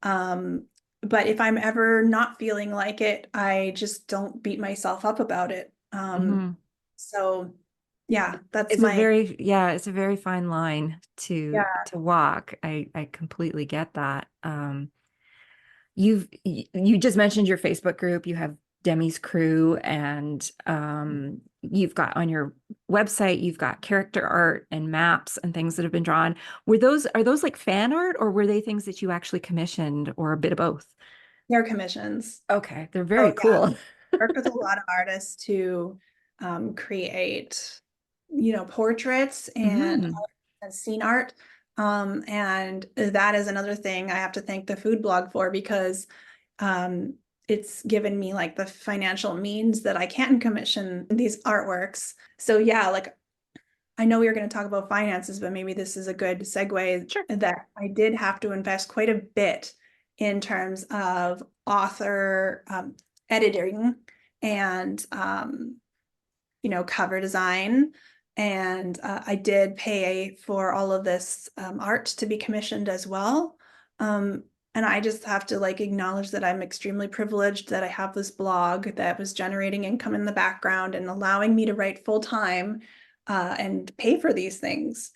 Um, but if I'm ever not feeling like it, I just don't beat myself up about it. Hmm. So yeah, that's It's a my, very, yeah, it's a very fine line yeah, to walk. I completely get that. You just mentioned your Facebook group. You have Demi's crew, and you've got on your website, you've got character art and maps and things that have been drawn. Are those like fan art, or were they things that you actually commissioned, or a bit of both? hair commissions. Okay, they're Oh very yeah, cool. work with a lot of artists to create, portraits Hmm. and scene art. And that is another thing I have to thank the food blog for, because um, it's given me like the financial means that I can commission these artworks. So yeah, like I know we were going to talk about finances, but maybe this is a good segue Sure. that I did have to invest quite a bit in terms of author editing and cover design. And I did pay for all of this art to be commissioned as well. Um, and I just have to like acknowledge that I'm extremely privileged that I have this blog that was generating income in the background and allowing me to write full time and pay for these things.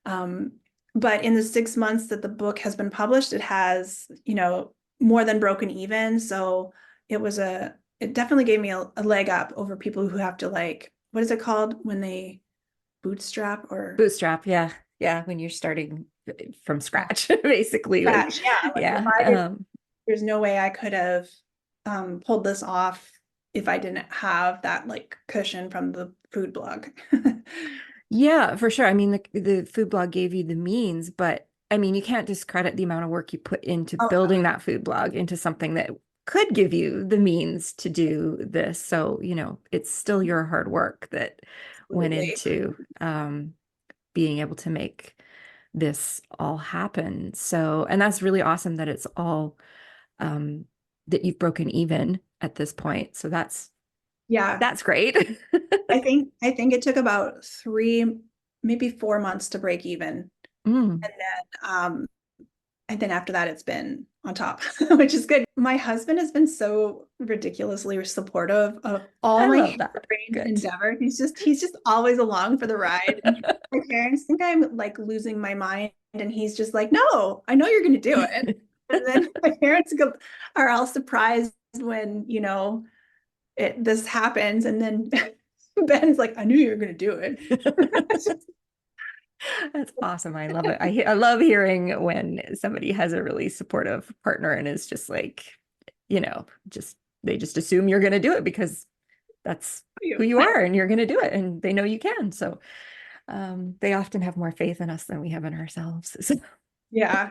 Um, but in the 6 months that the book has been published, it has, more than broken even. So it definitely gave me a leg up over people who have to like, what is it called when they bootstrap or Bootstrap, yeah. Yeah, when you're starting from oh, scratch, basically. Like, scratch. Yeah. Like if yeah. I did, there's no way I could have pulled this off if I didn't have that like cushion from the food blog. Yeah, for sure. I mean, the food blog gave you the means, but I mean, you can't discredit the amount of work you put into Oh, building that food blog into something that could give you the means to do this. So, it's still your hard work that went absolutely. into being able to make this all happen. So, and that's really awesome that it's all um, that you've broken even at this point. So Yeah. that's great. I think it took about 3, maybe 4 months to break even. Mm, And then after that, it's been on top, which is good. My husband has been so ridiculously supportive of all I my love that. harebrained Good. endeavors. He's just always along for the ride. And my parents think I'm like losing my mind, and he's just like, "No, I know you're going to do it." And then my parents are all surprised when this happens, and then Ben's like, "I knew you were going to do it." That's awesome. I love it. I love hearing when somebody has a really supportive partner and is just like, just they just assume you're going to do it because that's who you are and you're going to do it and they know you can. So they often have more faith in us than we have in ourselves. So, Yeah.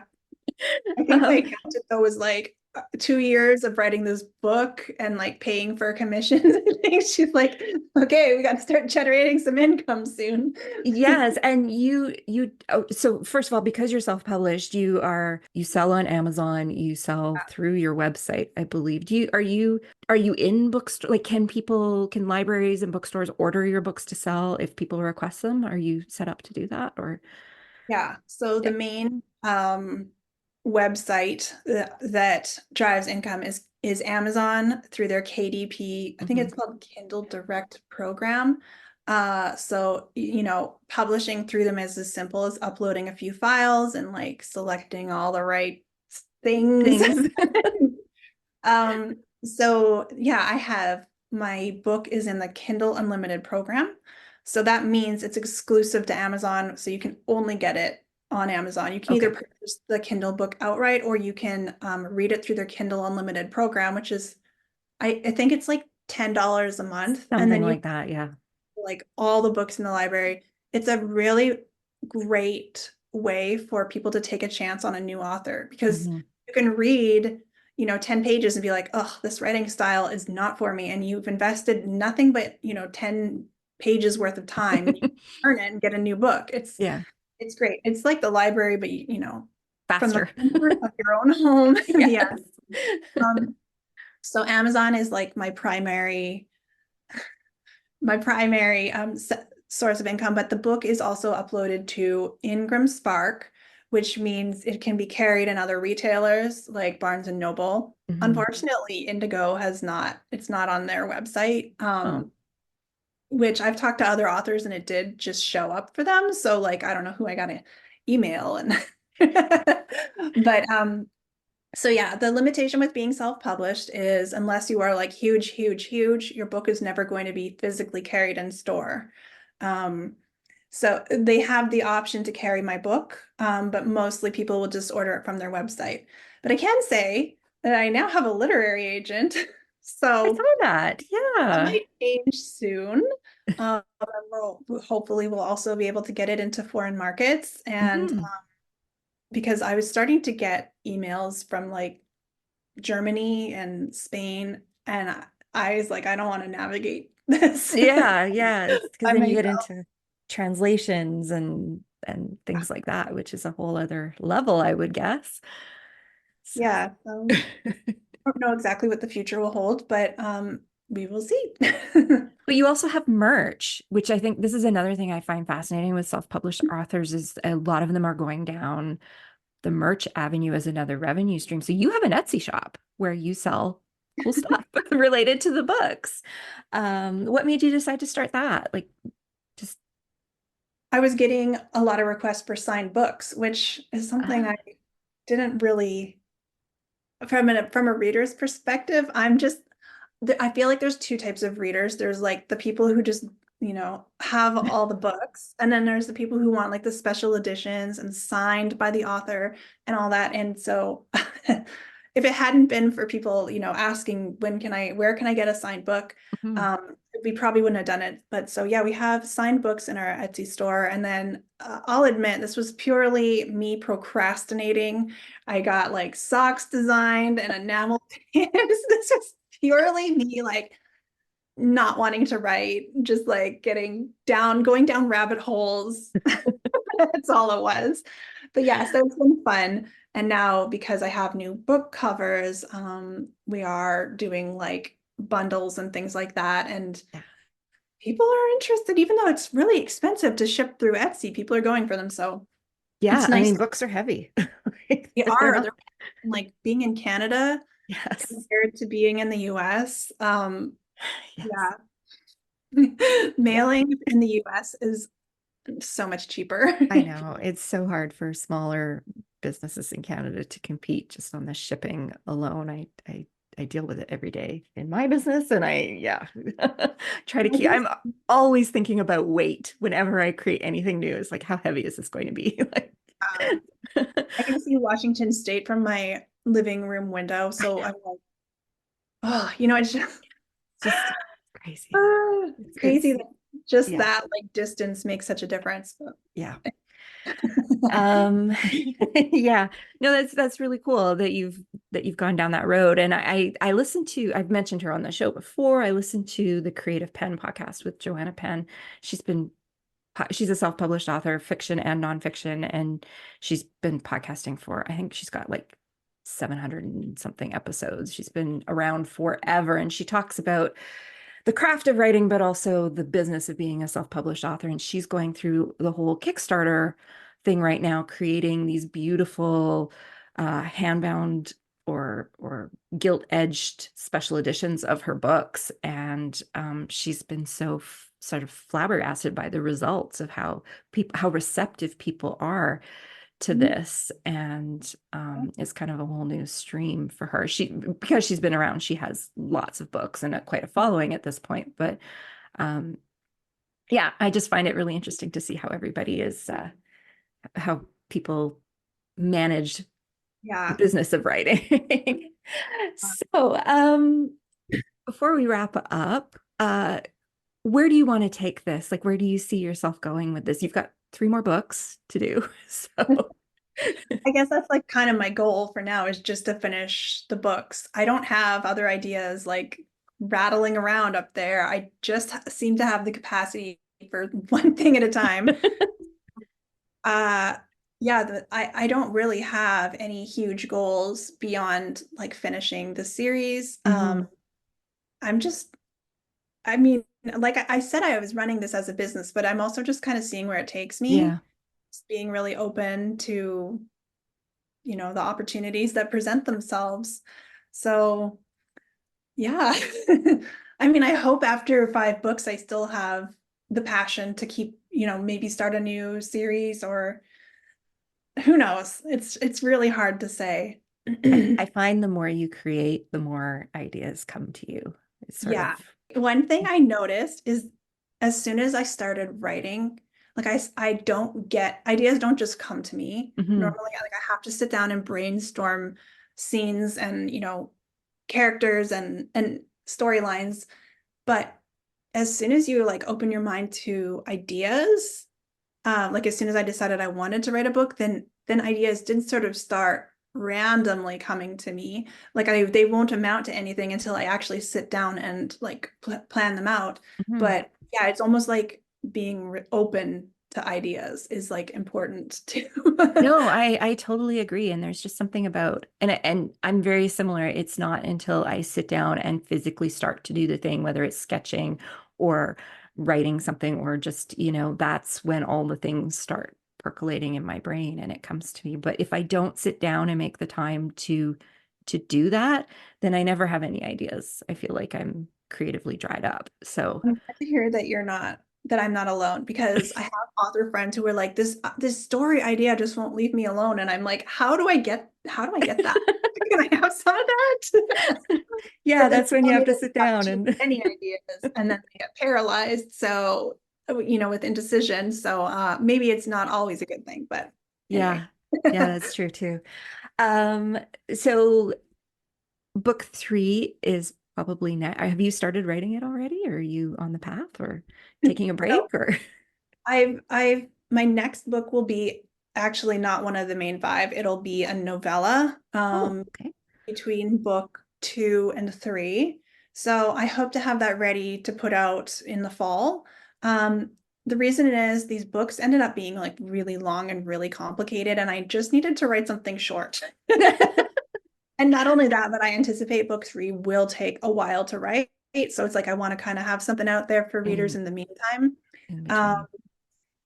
I think my um, accountant though was like 2 years of writing this book and like paying for commissions. I think she's like, okay, we got to start generating some income soon. yes, and so first of all, because you're self-published, you sell on Amazon, you sell through your website, I believe. Are you in bookstore? Like, can libraries and bookstores order your books to sell if people request them? Are you set up to do that or Yeah. So the yeah. main website that drives income is Amazon through their KDP. I think Mhm. it's called Kindle Direct program. So publishing through them is as simple as uploading a few files and like selecting all the right things. Things. So yeah, I have my book is in the Kindle Unlimited program. So that means it's exclusive to Amazon. So you can only get it on Amazon. You can either Okay. purchase the Kindle book outright or you can read it through their Kindle Unlimited program, which is, I think it's like $10 a month. And Something then you like that, yeah. like all the books in the library. It's a really great way for people to take a chance on a new author because Mhm. you can read, 10 pages and be like, oh, this writing style is not for me. And you've invested nothing but, 10 pages worth of time and you earn it and get a new book. Yeah, It's great. It's like the library, but from the faster. comfort of your own home. Yes. Yeah. Um, so Amazon is like my primary source of income, but the book is also uploaded to Ingram Spark, which means it can be carried in other retailers like Barnes and Noble. Mhm. Unfortunately, Indigo has not, it's not on their website. Oh, Which I've talked to other authors and it did just show up for them. So like I don't know who I got to email and but so yeah, the limitation with being self-published is unless you are like huge, huge, huge, your book is never going to be physically carried in store. Um, so they have the option to carry my book, but mostly people will just order it from their website. But I can say that I now have a literary agent. I saw So that. that Yeah. might change soon. Um, hopefully we'll also be able to get it into foreign markets. And Mhm. because I was starting to get emails from like Germany and Spain, and I was like, I don't want to navigate this. Yeah, yeah. It's because I then you may get go. into translations and things like that, which is a whole other level, I would guess. So. Yeah, so I don't know exactly what the future will hold, but we will see. But you also have merch, which I think this is another thing I find fascinating with self-published authors is a lot of them are going down the merch avenue as another revenue stream. So you have an Etsy shop where you sell cool stuff related to the books. What made you decide to start that? Like just I was getting a lot of requests for signed books, which is something ah, I didn't really from a reader's perspective, I feel like there's two types of readers. There's like the people who just, have all the books, and then there's the people who want like the special editions and signed by the author and all that. And so if it hadn't been for people, asking where can I get a signed book, mhm. we probably wouldn't have done it. But so yeah, we have signed books in our Etsy store. And then I'll admit this was purely me procrastinating. I got like socks designed and enamel pins. This was purely me like not wanting to write, just like going down rabbit holes. That's all it was. But yeah, so it's been fun. And now because I have new book covers, we are doing like bundles and things like that. And Yeah. people are interested, even though it's really expensive to ship through Etsy, people are going for them. So Yeah, it's I nice. mean books are heavy. Like, They they're are. not They're like being in Canada yes. compared to being in the US. Yes. Yeah. Yeah. Mailing in the US is so much cheaper. I know. It's so hard for smaller businesses in Canada to compete just on the shipping alone. I deal with it every day in my business and yeah, try to I keep can I'm always thinking about weight whenever I create anything new. It's like how heavy is this going to be? Like uh, I can see Washington State from my living room window. I So know. I'm like, oh, it's just It's just crazy. it's crazy It's that just yeah. that like distance makes such a difference. Yeah. Um, yeah, no, that's really cool that you've gone down that road. And I listened to I've mentioned her on the show before. I listened to the Creative Pen podcast with Joanna Penn. She's been she's a self-published author, fiction and nonfiction, and she's been podcasting for I think she's got like 700 and something episodes. She's been around forever, and she talks about the craft of writing, but also the business of being a self-published author. And she's going through the whole Kickstarter thing right now, creating these beautiful handbound or gilt-edged special editions of her books. And she's been so sort of flabbergasted by the results of how receptive people are to this, and it's kind of a whole new stream for her. Because she's been around, she has lots of books and quite a following at this point. But um, yeah, I just find it really interesting to see how everybody is, how people manage the Yeah. business of writing. So before we wrap up, where do you want to take this? Like, where do you see yourself going with this? You've got three more books to do, so. I guess that's like kind of my goal for now is just to finish the books. I don't have other ideas like rattling around up there. I just seem to have the capacity for one thing at a time. Uh yeah, I don't really have any huge goals beyond like finishing the series. Mhm. I'm just I mean, like I said, I was running this as a business, but I'm also just kind of seeing where it takes me. Yeah. just being really open to, the opportunities that present themselves. So, yeah. I mean, I hope after 5 books, I still have the passion to keep, maybe start a new series, or who knows? It's really hard to say. I find the more you create, the more ideas come to you. It's sort of, Yeah. One thing I noticed is as soon as I started writing, like I don't get ideas don't just come to me. mhm, Normally, like I have to sit down and brainstorm scenes and, characters and storylines. But as soon as you like open your mind to ideas, like as soon as I decided I wanted to write a book, then ideas did sort of start randomly coming to me. Like they won't amount to anything until I actually sit down and like plan them out. mhm. But yeah, it's almost like being open to ideas is like important too. No, I totally agree. And there's just something about, and I'm very similar. It's not until I sit down and physically start to do the thing, whether it's sketching or writing something, or just, that's when all the things start percolating in my brain and it comes to me. But if I don't sit down and make the time to do that, then I never have any ideas. I feel like I'm creatively dried up. So I'm glad to hear that that I'm not alone, because I have author friends who were like, this story idea just won't leave me alone. And I'm like, how do I get that? Can I have some of that? yeah, But then that's they when you tell have me to that sit they have down too and many ideas and then they get paralyzed. So, with indecision. So maybe it's not always a good thing, but anyway. yeah. Yeah, that's true too. Um, so book three is probably now. Have you started writing it already? Or are you on the path or taking a So break or? my next book will be actually not one of the main five. It'll be a novella. Oh, okay. Between book 2 and 3. So I hope to have that ready to put out in the fall. Um, the reason it is these books ended up being like really long and really complicated, and I just needed to write something short. And not only that, but I anticipate book 3 will take a while to write. So it's like I want to kind of have something out there for readers In in the meantime. in Um, between.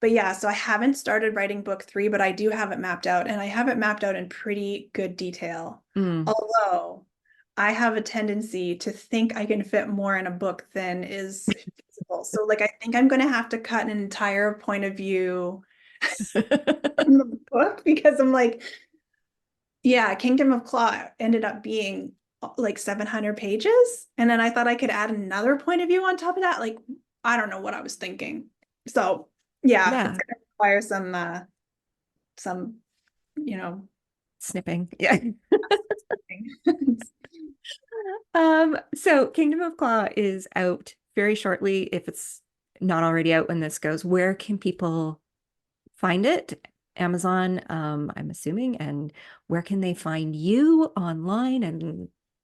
but yeah, so I haven't started writing book 3, but I do have it mapped out, and I have it mapped out in pretty good detail. Mm. Although I have a tendency to think I can fit more in a book than is feasible. So like I think I'm going to have to cut an entire point of view from the book, because I'm like, yeah, Kingdom of Claw ended up being like 700 pages, and then I thought I could add another point of view on top of that. Like I don't know what I was thinking. So yeah, it's Yeah, gonna require some, you know, snipping. Yeah. thing. So Kingdom of Claw is out very shortly, if it's not already out when this goes. Where can people find it? Amazon, I'm assuming, and where can they find you online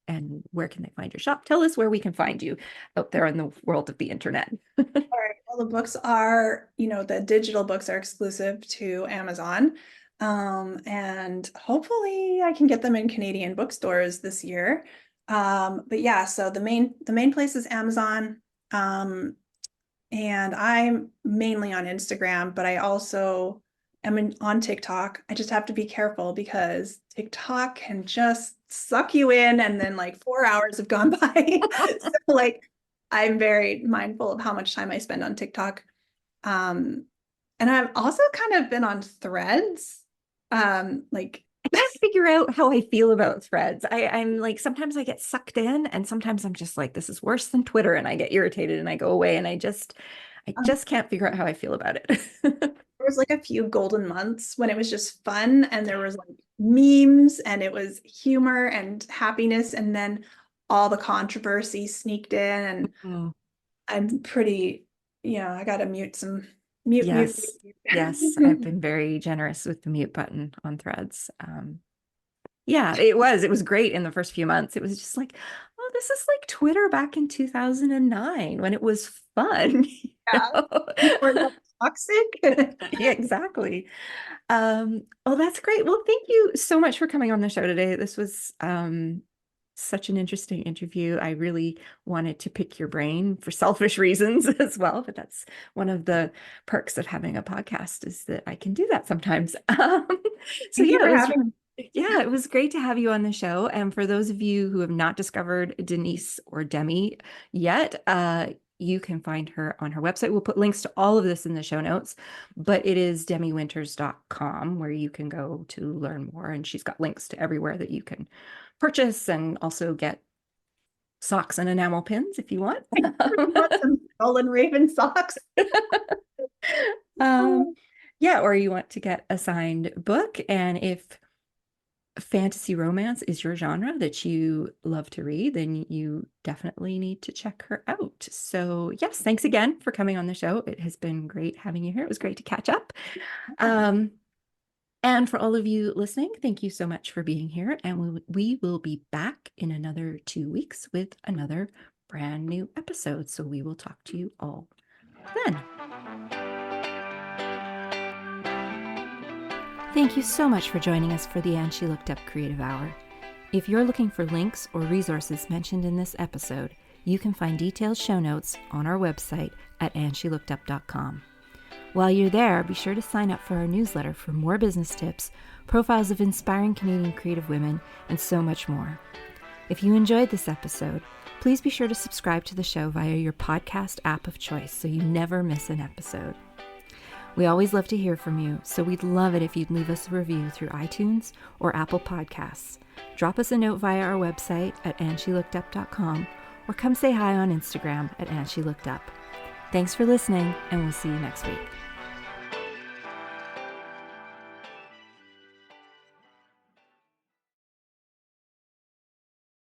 and where can they find your shop? Tell us where we can find you out there in the world of the internet. All right. Well, the books are, the digital books are exclusive to Amazon. And hopefully I can get them in Canadian bookstores this year. But yeah, so the main place is Amazon. Um, and I'm mainly on Instagram, but I also am on TikTok. I just have to be careful because TikTok can just suck you in, and then like 4 hours have gone by. So like I'm very mindful of how much time I spend on TikTok. Um, and I've also kind of been on Threads. Like I can't figure out how I feel about threads. I'm like, sometimes I get sucked in, and sometimes I'm just like, this is worse than Twitter, and I get irritated and I go away, and I just can't figure out how I feel about it. there was like a few golden months when it was just fun, and there was like memes and it was humor and happiness, and then all the controversy sneaked in, and Mm. I'm pretty, I gotta mute some mute, mute, Yes. Yes, I've mute. been very generous with the mute button on threads. Yeah, it was great in the first few months. It was just like, oh, this is like Twitter back in 2009 when it was fun. Yeah, before it got toxic. Yeah, exactly. Oh, that's great. Well, thank you so much for coming on the show today. This was such an interesting interview. I really wanted to pick your brain for selfish reasons as well, but that's one of the perks of having a podcast is that I can do that sometimes. So Thank you yeah, for having me. it was great to have you on the show. And for those of you who have not discovered Denise or Demi yet, you can find her on her website. We'll put links to all of this in the show notes, but it is demiwinters.com where you can go to learn more. And she's got links to everywhere that you can purchase and also get socks and enamel pins if you want. I want some stolen raven socks. um, yeah, or you want to get a signed book. And if fantasy romance is your genre that you love to read, then you definitely need to check her out. So, yes, thanks again for coming on the show. It has been great having you here. It was great to catch up. Um, and for all of you listening, thank you so much for being here. And we will be back in another 2 weeks with another brand new episode. So we will talk to you all then. Thank you so much for joining us for the And She Looked Up Creative Hour. If you're looking for links or resources mentioned in this episode, you can find detailed show notes on our website at andshelookedup.com. While you're there, be sure to sign up for our newsletter for more business tips, profiles of inspiring Canadian creative women, and so much more. If you enjoyed this episode, please be sure to subscribe to the show via your podcast app of choice so you never miss an episode. We always love to hear from you, so we'd love it if you'd leave us a review through iTunes or Apple Podcasts. Drop us a note via our website at andshelookedup.com or come say hi on Instagram at andshelookedup. Thanks for listening, and we'll see you next week.